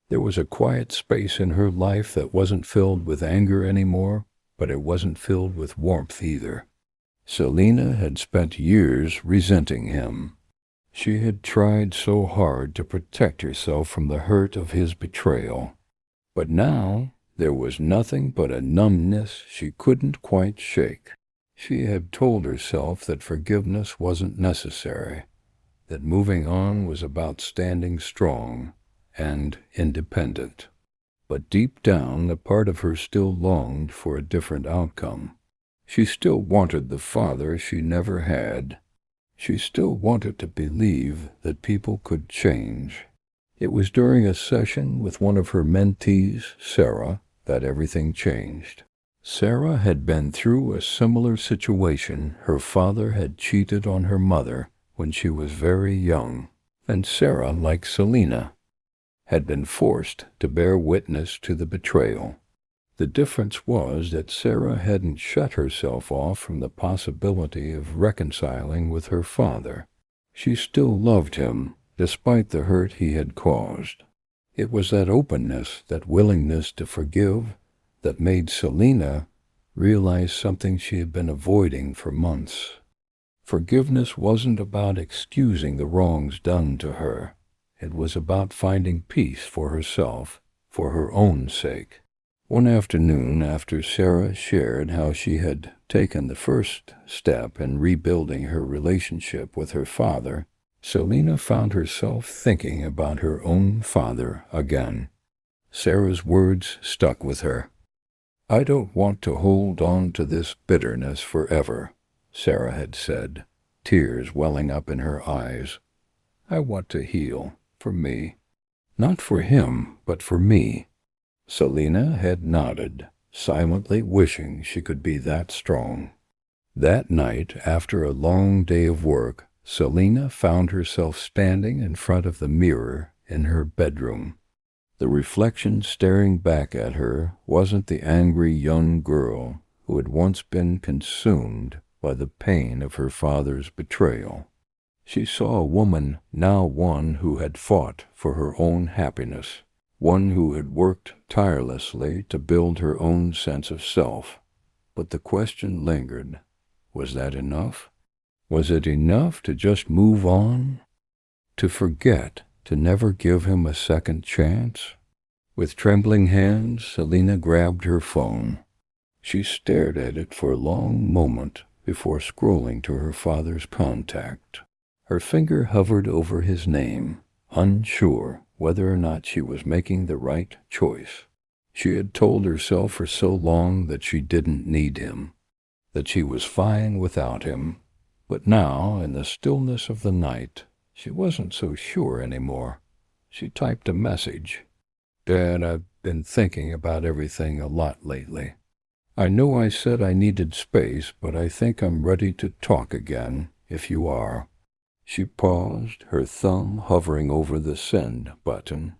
There was a quiet space in her life that wasn't filled with anger anymore, but it wasn't filled with warmth either. Selena had spent years resenting him. She had tried so hard to protect herself from the hurt of his betrayal. But now there was nothing but a numbness she couldn't quite shake. She had told herself that forgiveness wasn't necessary, that moving on was about standing strong and independent. But deep down, a part of her still longed for a different outcome. She still wanted the father she never had. She still wanted to believe that people could change. It was during a session with one of her mentees, Sarah, that everything changed. Sarah had been through a similar situation. Her father had cheated on her mother when she was very young, and Sarah, like Selena, had been forced to bear witness to the betrayal. The difference was that Sarah hadn't shut herself off from the possibility of reconciling with her father. She still loved him, despite the hurt he had caused. It was that openness, that willingness to forgive, that made Selena realize something she had been avoiding for months. Forgiveness wasn't about excusing the wrongs done to her. It was about finding peace for herself, for her own sake. One afternoon, after Sarah shared how she had taken the first step in rebuilding her relationship with her father, Selena found herself thinking about her own father again. Sarah's words stuck with her. "I don't want to hold on to this bitterness forever," Sarah had said, tears welling up in her eyes. "I want to heal, for me. Not for him, but for me." Selena had nodded, silently wishing she could be that strong. That night, after a long day of work, Selena found herself standing in front of the mirror in her bedroom. The reflection staring back at her wasn't the angry young girl who had once been consumed by the pain of her father's betrayal. She saw a woman, now one who had fought for her own happiness, one who had worked tirelessly to build her own sense of self. But the question lingered, was that enough? Was it enough to just move on? To forget, to never give him a second chance? With trembling hands, Selena grabbed her phone. She stared at it for a long moment before scrolling to her father's contact. Her finger hovered over his name, unsure whether or not she was making the right choice. She had told herself for so long that she didn't need him, that she was fine without him. But now, in the stillness of the night, she wasn't so sure anymore. She typed a message. "Dad, I've been thinking about everything a lot lately. I know I said I needed space, but I think I'm ready to talk again, if you are." She paused, her thumb hovering over the send button.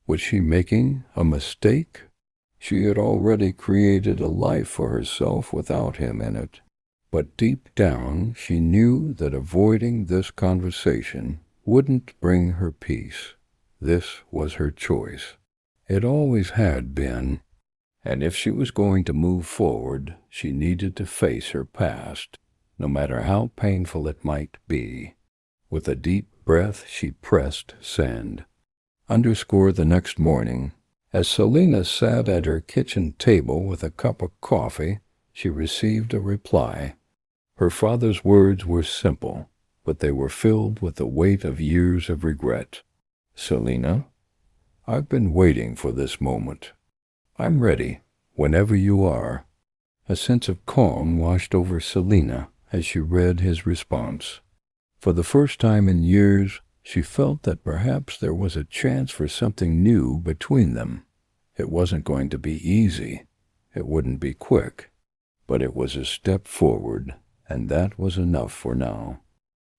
Was she making a mistake? She had already created a life for herself without him in it. But deep down, she knew that avoiding this conversation wouldn't bring her peace. This was her choice. It always had been. And if she was going to move forward, she needed to face her past, no matter how painful it might be. With a deep breath, she pressed send. The next morning, as Selina sat at her kitchen table with a cup of coffee, she received a reply. Her father's words were simple, but they were filled with the weight of years of regret. "Selina, I've been waiting for this moment. I'm ready, whenever you are." A sense of calm washed over Selina as she read his response. For the first time in years, she felt that perhaps there was a chance for something new between them. It wasn't going to be easy. It wouldn't be quick. But it was a step forward, and that was enough for now.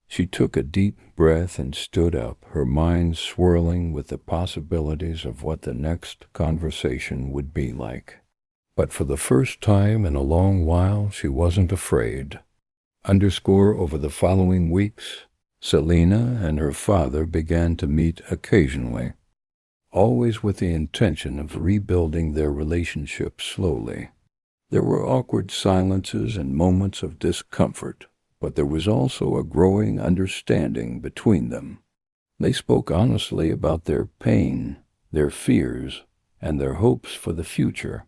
She took a deep breath and stood up, her mind swirling with the possibilities of what the next conversation would be like. But for the first time in a long while, she wasn't afraid. Over the following weeks, Selina and her father began to meet occasionally, always with the intention of rebuilding their relationship slowly. There were awkward silences and moments of discomfort, but there was also a growing understanding between them. They spoke honestly about their pain, their fears, and their hopes for the future.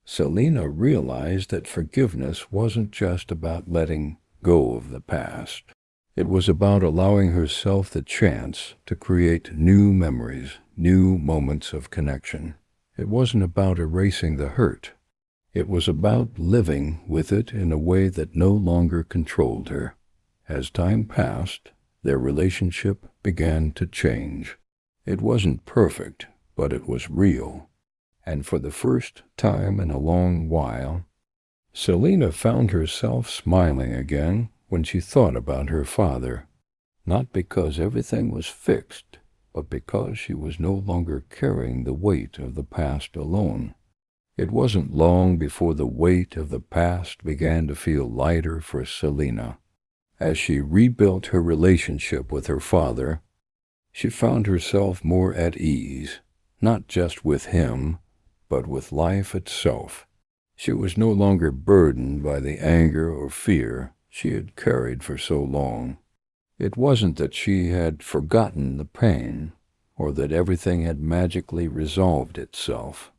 Selina realized that forgiveness wasn't just about letting go of the past. It was about allowing herself the chance to create new memories, new moments of connection. It wasn't about erasing the hurt. It was about living with it in a way that no longer controlled her. As time passed, their relationship began to change. It wasn't perfect, but it was real. And for the first time in a long while, Selina found herself smiling again when she thought about her father, not because everything was fixed, but because she was no longer carrying the weight of the past alone. It wasn't long before the weight of the past began to feel lighter for Selina. As she rebuilt her relationship with her father, she found herself more at ease, not just with him, but with life itself. She was no longer burdened by the anger or fear she had carried for so long. It wasn't that she had forgotten the pain, or that everything had magically resolved itself,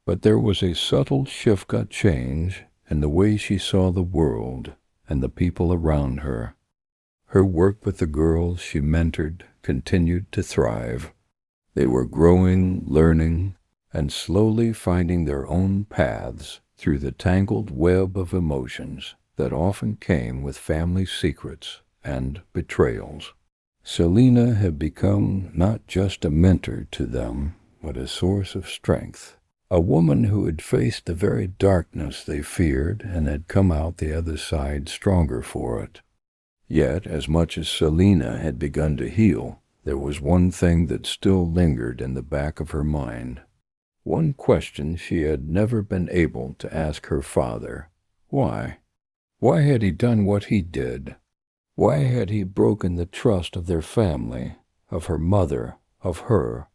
but there was a subtle change in the way she saw the world and the people around her. Her work with the girls she mentored continued to thrive. They were growing, learning, and slowly finding their own paths through the tangled web of emotions that often came with family secrets and betrayals. Selina had become not just a mentor to them, but a source of strength, a woman who had faced the very darkness they feared and had come out the other side stronger for it. Yet, as much as Selina had begun to heal, there was one thing that still lingered in the back of her mind. One question she had never been able to ask her father. Why? Why had he done what he did? Why had he broken the trust of their family, of her mother, of her?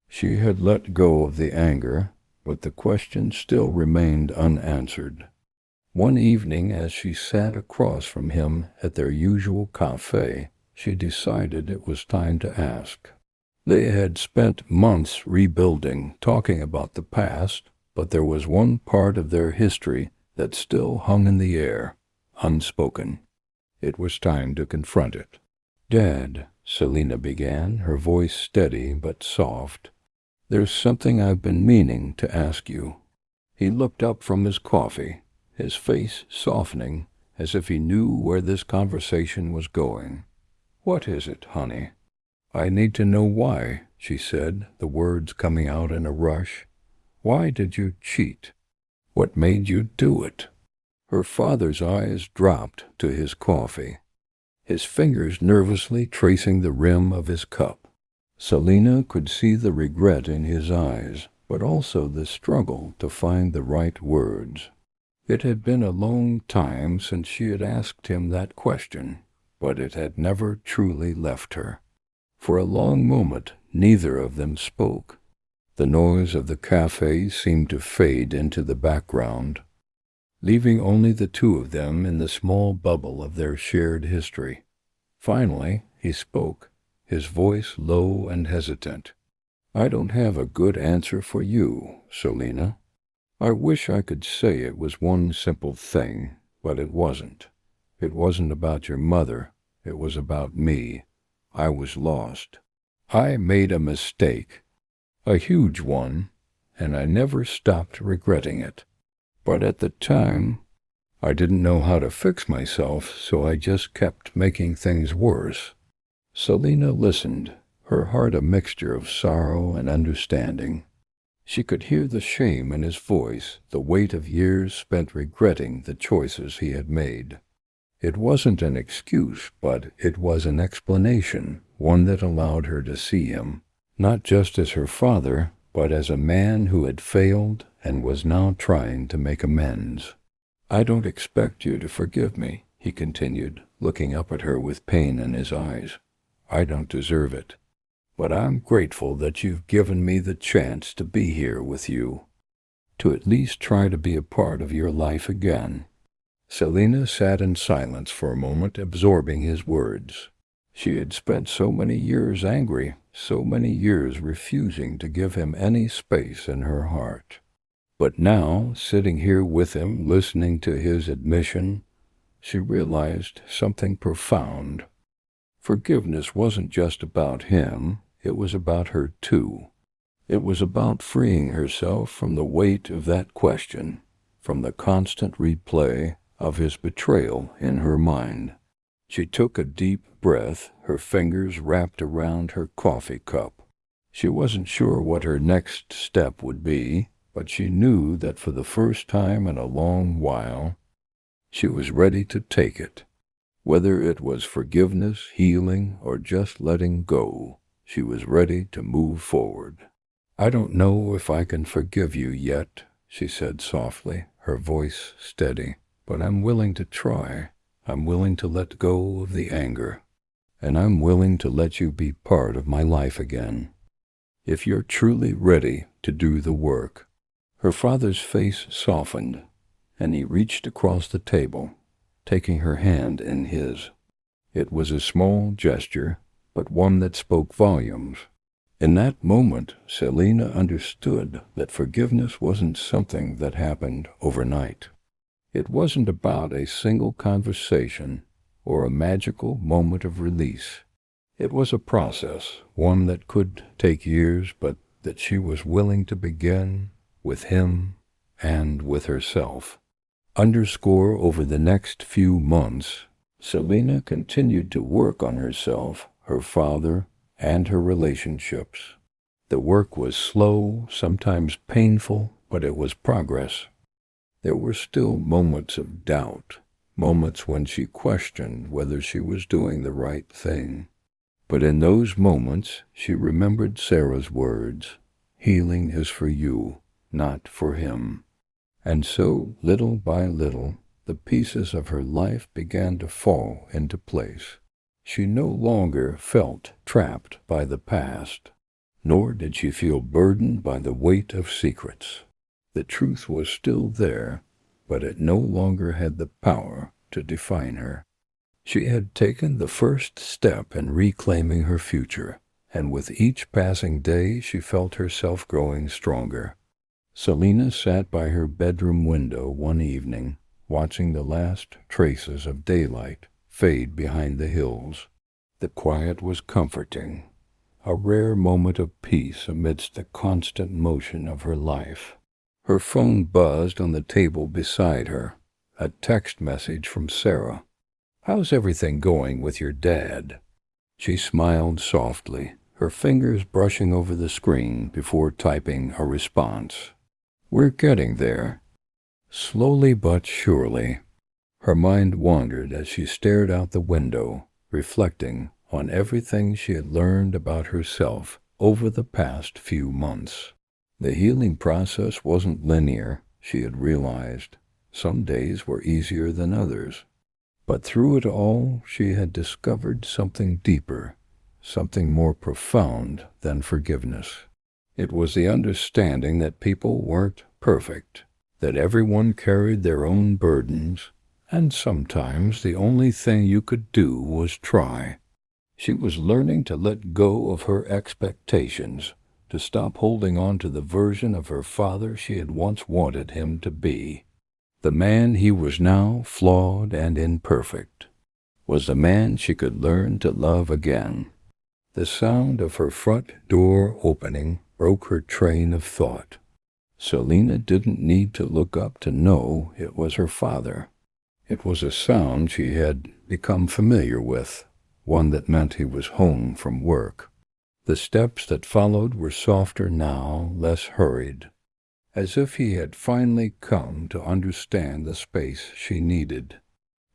She had let go of the anger, but the question still remained unanswered. One evening, as she sat across from him at their usual cafe, she decided it was time to ask. They had spent months rebuilding, talking about the past, but there was one part of their history that still hung in the air, unspoken. It was time to confront it. "Dad," Selina began, her voice steady but soft, "there's something I've been meaning to ask you." He looked up from his coffee, his face softening, as if he knew where this conversation was going. "What is it, honey?" "I need to know why," she said, the words coming out in a rush. "Why did you cheat? What made you do it?" Her father's eyes dropped to his coffee, his fingers nervously tracing the rim of his cup. Selina could see the regret in his eyes, but also the struggle to find the right words. It had been a long time since she had asked him that question, but it had never truly left her. For a long moment, neither of them spoke. The noise of the cafe seemed to fade into the background, leaving only the two of them in the small bubble of their shared history. Finally, he spoke, his voice low and hesitant. "I don't have a good answer for you, Selina. I wish I could say it was one simple thing, but it wasn't. It wasn't about your mother. It was about me. I was lost. I made a mistake, a huge one, and I never stopped regretting it. But at the time, I didn't know how to fix myself, so I just kept making things worse." Selina listened, her heart a mixture of sorrow and understanding. She could hear the shame in his voice, the weight of years spent regretting the choices he had made. It wasn't an excuse, but it was an explanation, one that allowed her to see him, not just as her father, but as a man who had failed and was now trying to make amends. "I don't expect you to forgive me," he continued, looking up at her with pain in his eyes. "I don't deserve it. But I'm grateful that you've given me the chance to be here with you, to at least try to be a part of your life again." Selina sat in silence for a moment, absorbing his words. She had spent so many years angry, so many years refusing to give him any space in her heart. But now, sitting here with him, listening to his admission, she realized something profound. Forgiveness wasn't just about him, it was about her too. It was about freeing herself from the weight of that question, from the constant replay of his betrayal in her mind. She took a deep breath, her fingers wrapped around her coffee cup. She wasn't sure what her next step would be, but she knew that for the first time in a long while, she was ready to take it. Whether it was forgiveness, healing, or just letting go, she was ready to move forward. "I don't know if I can forgive you yet," she said softly, her voice steady, "but I'm willing to try. I'm willing to let go of the anger, and I'm willing to let you be part of my life again, if you're truly ready to do the work." Her father's face softened, and he reached across the table, taking her hand in his. It was a small gesture, but one that spoke volumes. In that moment, Selina understood that forgiveness wasn't something that happened overnight. It wasn't about a single conversation or a magical moment of release. It was a process, one that could take years, but that she was willing to begin with him and with herself. Underscore over the next few months, Selina continued to work on herself, her father, and her relationships. The work was slow, sometimes painful, but it was progress. There were still moments of doubt, moments when she questioned whether she was doing the right thing. But in those moments, she remembered Sarah's words, "Healing is for you, not for him." And so, little by little, the pieces of her life began to fall into place. She no longer felt trapped by the past, nor did she feel burdened by the weight of secrets. The truth was still there, but it no longer had the power to define her. She had taken the first step in reclaiming her future, and with each passing day she felt herself growing stronger. Selina sat by her bedroom window one evening, watching the last traces of daylight fade behind the hills. The quiet was comforting, a rare moment of peace amidst the constant motion of her life. Her phone buzzed on the table beside her, a text message from Sarah. "How's everything going with your dad?" She smiled softly, her fingers brushing over the screen before typing a response. "We're getting there." Slowly but surely. Her mind wandered as she stared out the window, reflecting on everything she had learned about herself over the past few months. The healing process wasn't linear, she had realized. Some days were easier than others. But through it all, she had discovered something deeper, something more profound than forgiveness. It was the understanding that people weren't perfect, that everyone carried their own burdens, and sometimes the only thing you could do was try. She was learning to let go of her expectations, to stop holding on to the version of her father she had once wanted him to be. The man he was now, flawed and imperfect, was the man she could learn to love again. The sound of her front door opening broke her train of thought. Selina didn't need to look up to know it was her father. It was a sound she had become familiar with, one that meant he was home from work. The steps that followed were softer now, less hurried, as if he had finally come to understand the space she needed.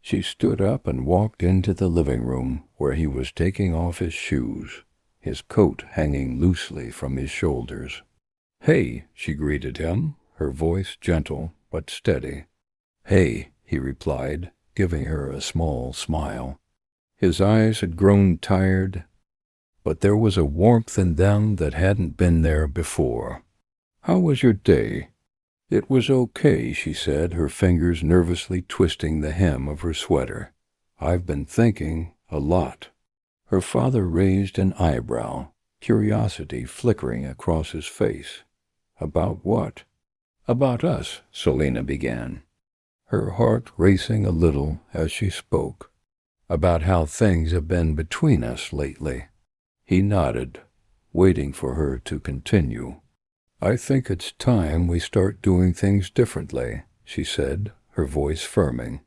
She stood up and walked into the living room, where he was taking off his shoes, his coat hanging loosely from his shoulders. "Hey," she greeted him, her voice gentle but steady. "Hey," he replied, giving her a small smile. His eyes had grown tired, but there was a warmth in them that hadn't been there before. "How was your day?" "It was okay," she said, her fingers nervously twisting the hem of her sweater. "I've been thinking a lot." Her father raised an eyebrow, curiosity flickering across his face. "About what?" "About us," Selina began, her heart racing a little as she spoke. "About how things have been between us lately." He nodded, waiting for her to continue. "I think it's time we start doing things differently," she said, her voice firming.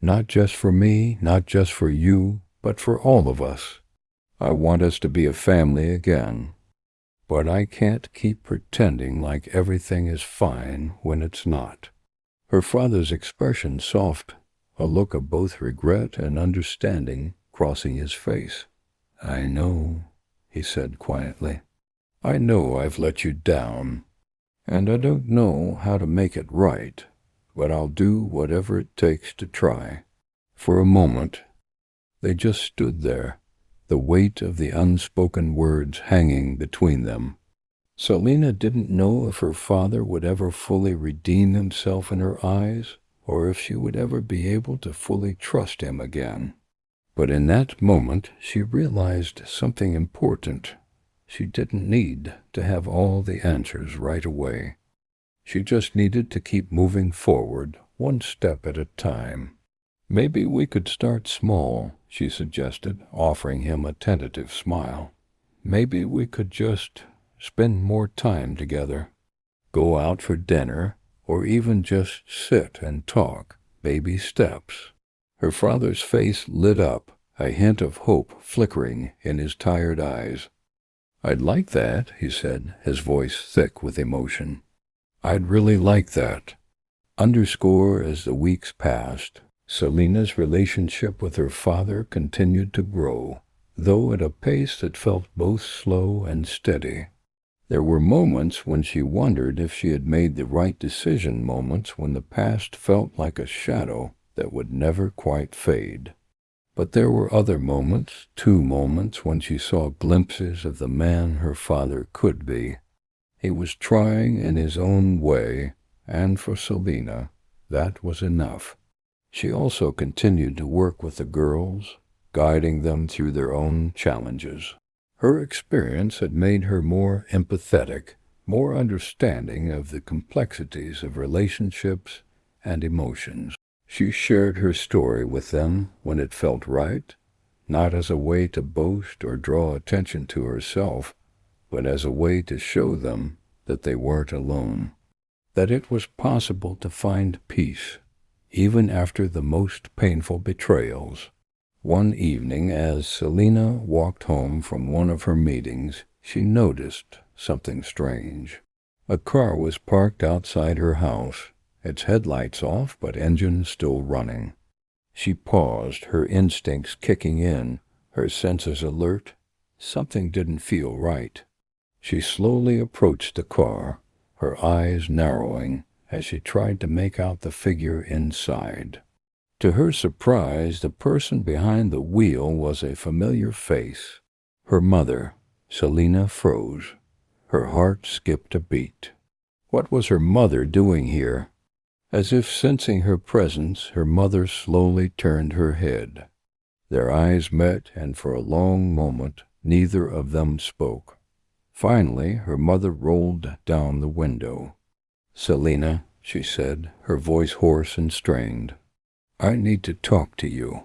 "Not just for me, not just for you, but for all of us. I want us to be a family again. But I can't keep pretending like everything is fine when it's not." Her father's expression soft, a look of both regret and understanding crossing his face. "I know," he said quietly. "I know I've let you down, and I don't know how to make it right, but I'll do whatever it takes to try." For a moment, they just stood there, the weight of the unspoken words hanging between them. Selina didn't know if her father would ever fully redeem himself in her eyes, or if she would ever be able to fully trust him again. But in that moment, she realized something important. She didn't need to have all the answers right away. She just needed to keep moving forward, one step at a time. "Maybe we could start small," she suggested, offering him a tentative smile. "Maybe we could just spend more time together. Go out for dinner, or even just sit and talk, baby steps." Her father's face lit up, a hint of hope flickering in his tired eyes. "I'd like that," he said, his voice thick with emotion. "I'd really like that." Underscore as the weeks passed, Selina's relationship with her father continued to grow, though at a pace that felt both slow and steady. There were moments when she wondered if she had made the right decision, moments when the past felt like a shadow that would never quite fade. But there were other moments, 2 moments, when she saw glimpses of the man her father could be. He was trying in his own way, and for Selina, that was enough. She also continued to work with the girls, guiding them through their own challenges. Her experience had made her more empathetic, more understanding of the complexities of relationships and emotions. She shared her story with them when it felt right, not as a way to boast or draw attention to herself, but as a way to show them that they weren't alone, that it was possible to find peace, even after the most painful betrayals. One evening, as Selina walked home from one of her meetings, she noticed something strange. A car was parked outside her house, its headlights off but engine still running. She paused, her instincts kicking in, her senses alert. Something didn't feel right. She slowly approached the car, her eyes narrowing as she tried to make out the figure inside. To her surprise, the person behind the wheel was a familiar face. Her mother. Selina froze. Her heart skipped a beat. What was her mother doing here? As if sensing her presence, her mother slowly turned her head. Their eyes met, and for a long moment neither of them spoke. Finally, her mother rolled down the window. "Selina," she said, her voice hoarse and strained, "I need to talk to you."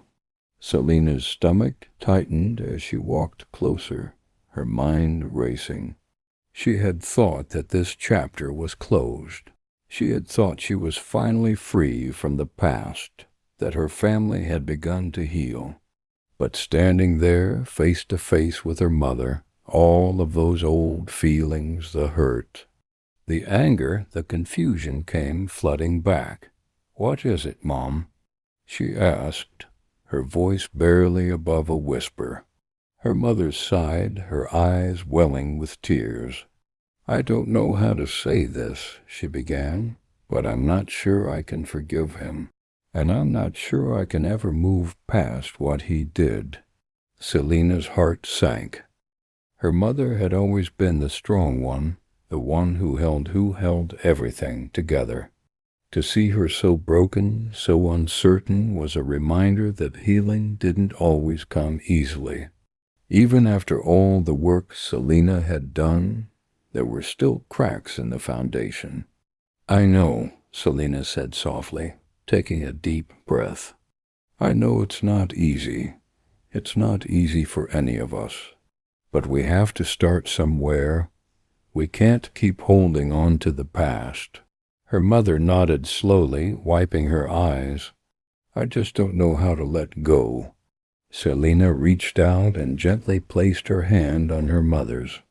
Selina's stomach tightened as she walked closer, her mind racing. She had thought that this chapter was closed. She had thought she was finally free from the past, that her family had begun to heal. But standing there, face to face with her mother, all of those old feelings, the hurt, the anger, the confusion came flooding back. "What is it, Mom?" she asked, her voice barely above a whisper. Her mother sighed, her eyes welling with tears. "I don't know how to say this," she began, "but I'm not sure I can forgive him, and I'm not sure I can ever move past what he did." Selina's heart sank. Her mother had always been the strong one, the one who held everything together. To see her so broken, so uncertain, was a reminder that healing didn't always come easily. Even after all the work Selina had done, there were still cracks in the foundation. "I know," Selina said softly, taking a deep breath. "I know it's not easy. It's not easy for any of us. But we have to start somewhere. We can't keep holding on to the past." Her mother nodded slowly, wiping her eyes. "I just don't know how to let go." Selina reached out and gently placed her hand on her mother's.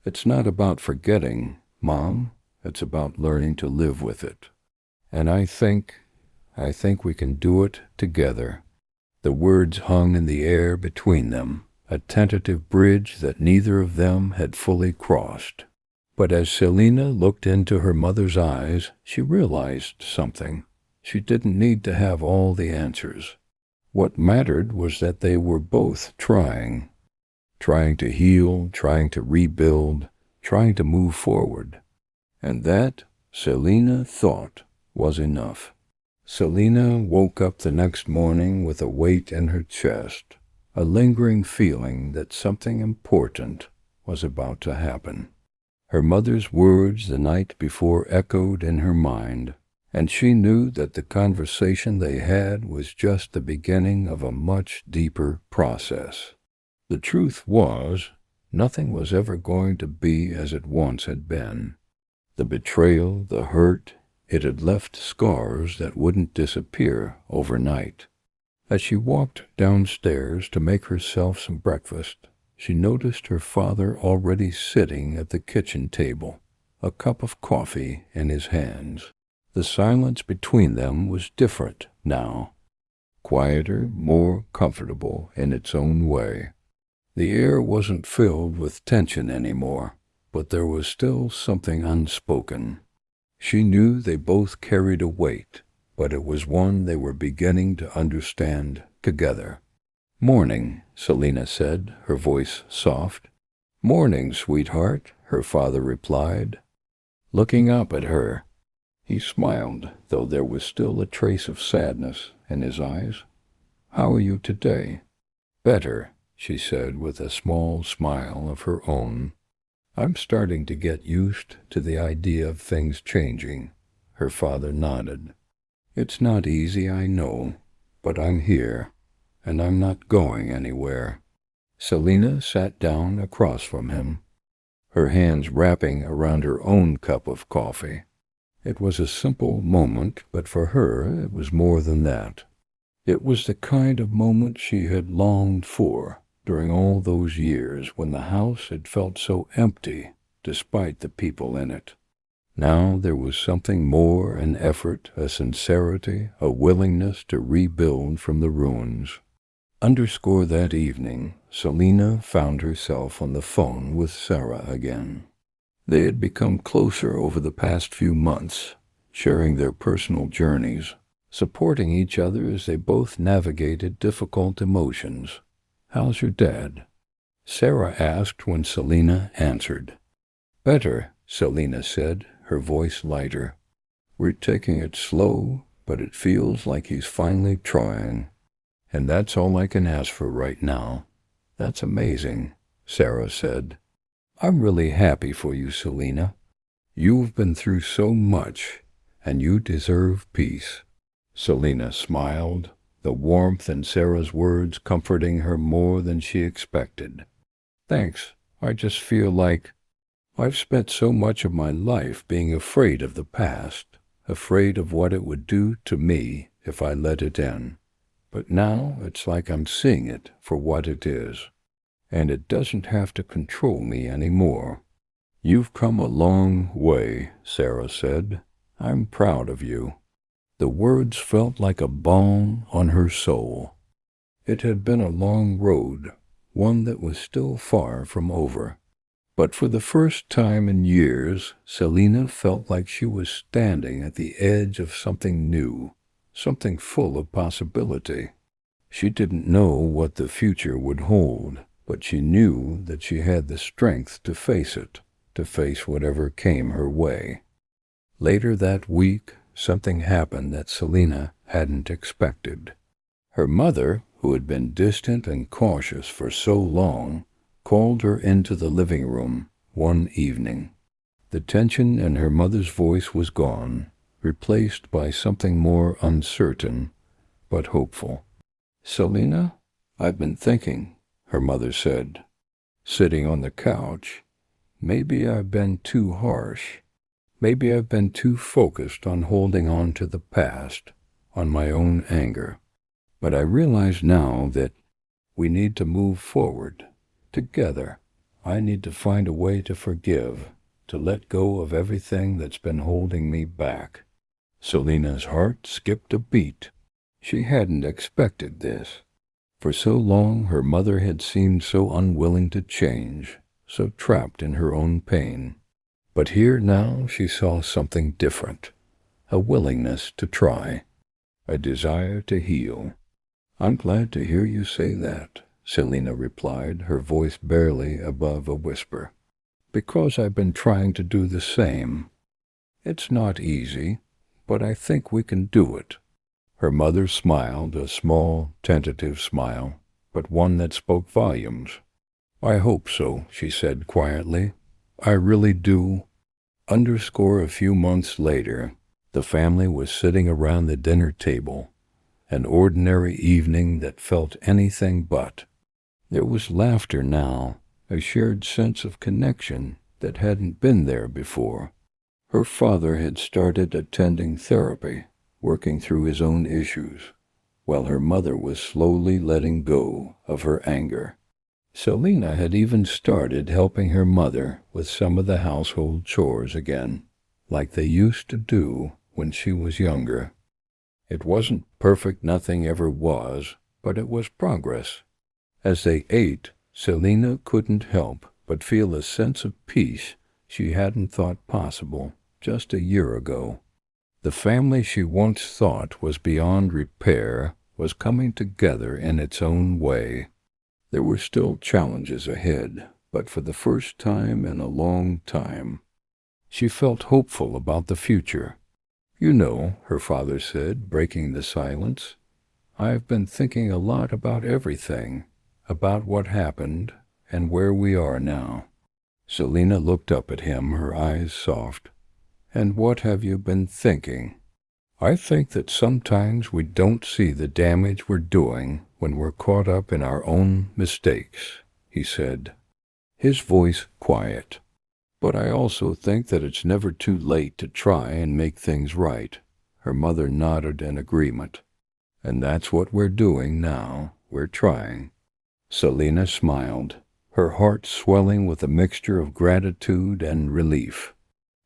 "It's not about forgetting, Mom. It's about learning to live with it. And I think we can do it together." The words hung in the air between them, a tentative bridge that neither of them had fully crossed. But as Selina looked into her mother's eyes, she realized something. She didn't need to have all the answers. What mattered was that they were both trying to heal, trying to rebuild, trying to move forward. And that, Selina thought, was enough. Selina woke up the next morning with a weight in her chest, a lingering feeling that something important was about to happen. Her mother's words the night before echoed in her mind, and she knew that the conversation they had was just the beginning of a much deeper process. The truth was, nothing was ever going to be as it once had been. The betrayal, the hurt, it had left scars that wouldn't disappear overnight. As she walked downstairs to make herself some breakfast, she noticed her father already sitting at the kitchen table, a cup of coffee in his hands. The silence between them was different now, quieter, more comfortable in its own way. The air wasn't filled with tension anymore, but there was still something unspoken. She knew they both carried a weight, but it was one they were beginning to understand together. "Morning," Selina said, her voice soft. "Morning, sweetheart," her father replied, looking up at her. He smiled, though there was still a trace of sadness in his eyes. "How are you today?" "Better," she said with a small smile of her own. "I'm starting to get used to the idea of things changing." Her father nodded. "It's not easy, I know, but I'm here. and I'm not going anywhere." Selina sat down across from him, her hands wrapping around her own cup of coffee. It was a simple moment, but for her it was more than that. It was the kind of moment she had longed for during all those years when the house had felt so empty despite the people in it. Now there was something more, an effort, a sincerity, a willingness to rebuild from the ruins. Underscore that evening, Selina found herself on the phone with Sarah again. They had become closer over the past few months, sharing their personal journeys, supporting each other as they both navigated difficult emotions. "How's your dad?" Sarah asked when Selina answered. "Better," Selina said, her voice lighter. "We're taking it slow, but it feels like he's finally trying. And that's all I can ask for right now." "That's amazing," Sarah said. "I'm really happy for you, Selina. You've been through so much, and you deserve peace." Selina smiled, the warmth in Sarah's words comforting her more than she expected. "Thanks. I just feel like I've spent so much of my life being afraid of the past, afraid of what it would do to me if I let it in. But now it's like I'm seeing it for what it is, and it doesn't have to control me anymore." "You've come a long way," Sarah said. "I'm proud of you." The words felt like a balm on her soul. It had been a long road, one that was still far from over. But for the first time in years, Selina felt like she was standing at the edge of something new, something full of possibility. She didn't know what the future would hold, but she knew that she had the strength to face it, to face whatever came her way. Later that week, something happened that Selina hadn't expected. Her mother, who had been distant and cautious for so long, called her into the living room one evening. The tension in her mother's voice was gone, replaced by something more uncertain, but hopeful. "Selina, I've been thinking," her mother said, sitting on the couch. "Maybe I've been too harsh. Maybe I've been too focused on holding on to the past, on my own anger. But I realize now that we need to move forward, together. I need to find a way to forgive, to let go of everything that's been holding me back." Selina's heart skipped a beat. She hadn't expected this. For so long her mother had seemed so unwilling to change, so trapped in her own pain. But here now she saw something different, a willingness to try, a desire to heal. "I'm glad to hear you say that," Selina replied, her voice barely above a whisper. "Because I've been trying to do the same. It's not easy, but I think we can do it." Her mother smiled, a small, tentative smile, but one that spoke volumes. "I hope so," she said quietly. "I really do." Underscore a few months later, the family was sitting around the dinner table, an ordinary evening that felt anything but. There was laughter now, a shared sense of connection that hadn't been there before. Her father had started attending therapy, working through his own issues, while her mother was slowly letting go of her anger. Selina had even started helping her mother with some of the household chores again, like they used to do when she was younger. It wasn't perfect, nothing ever was, but it was progress. As they ate, Selina couldn't help but feel a sense of peace she hadn't thought possible just a year ago. The family she once thought was beyond repair was coming together in its own way. There were still challenges ahead, but for the first time in a long time, she felt hopeful about the future. "You know," her father said, breaking the silence, "I've been thinking a lot about everything, about what happened and where we are now." Selina looked up at him, her eyes soft. "And what have you been thinking?" "I think that sometimes we don't see the damage we're doing when we're caught up in our own mistakes," he said, his voice quiet. "But I also think that it's never too late to try and make things right." Her mother nodded in agreement. "And that's what we're doing now. We're trying." Selina smiled, her heart swelling with a mixture of gratitude and relief.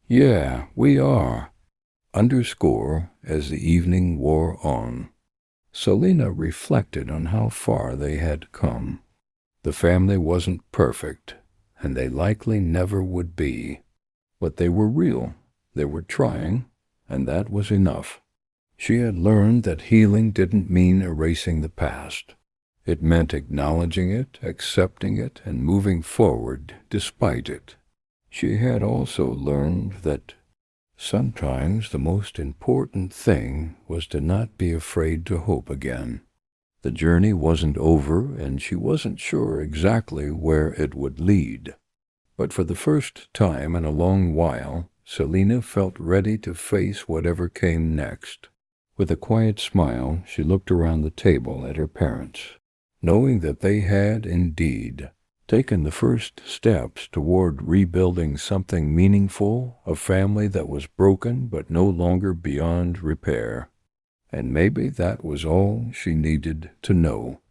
"Yeah, we are." Underscore as the evening wore on. Selina reflected on how far they had come. The family wasn't perfect, and they likely never would be. But they were real, they were trying, and that was enough. She had learned that healing didn't mean erasing the past. It meant acknowledging it, accepting it, and moving forward despite it. She had also learned that sometimes the most important thing was to not be afraid to hope again. The journey wasn't over, and she wasn't sure exactly where it would lead. But for the first time in a long while, Selina felt ready to face whatever came next. With a quiet smile, she looked around the table at her parents, knowing that they had, indeed, taken the first steps toward rebuilding something meaningful, a family that was broken but no longer beyond repair. And maybe that was all she needed to know.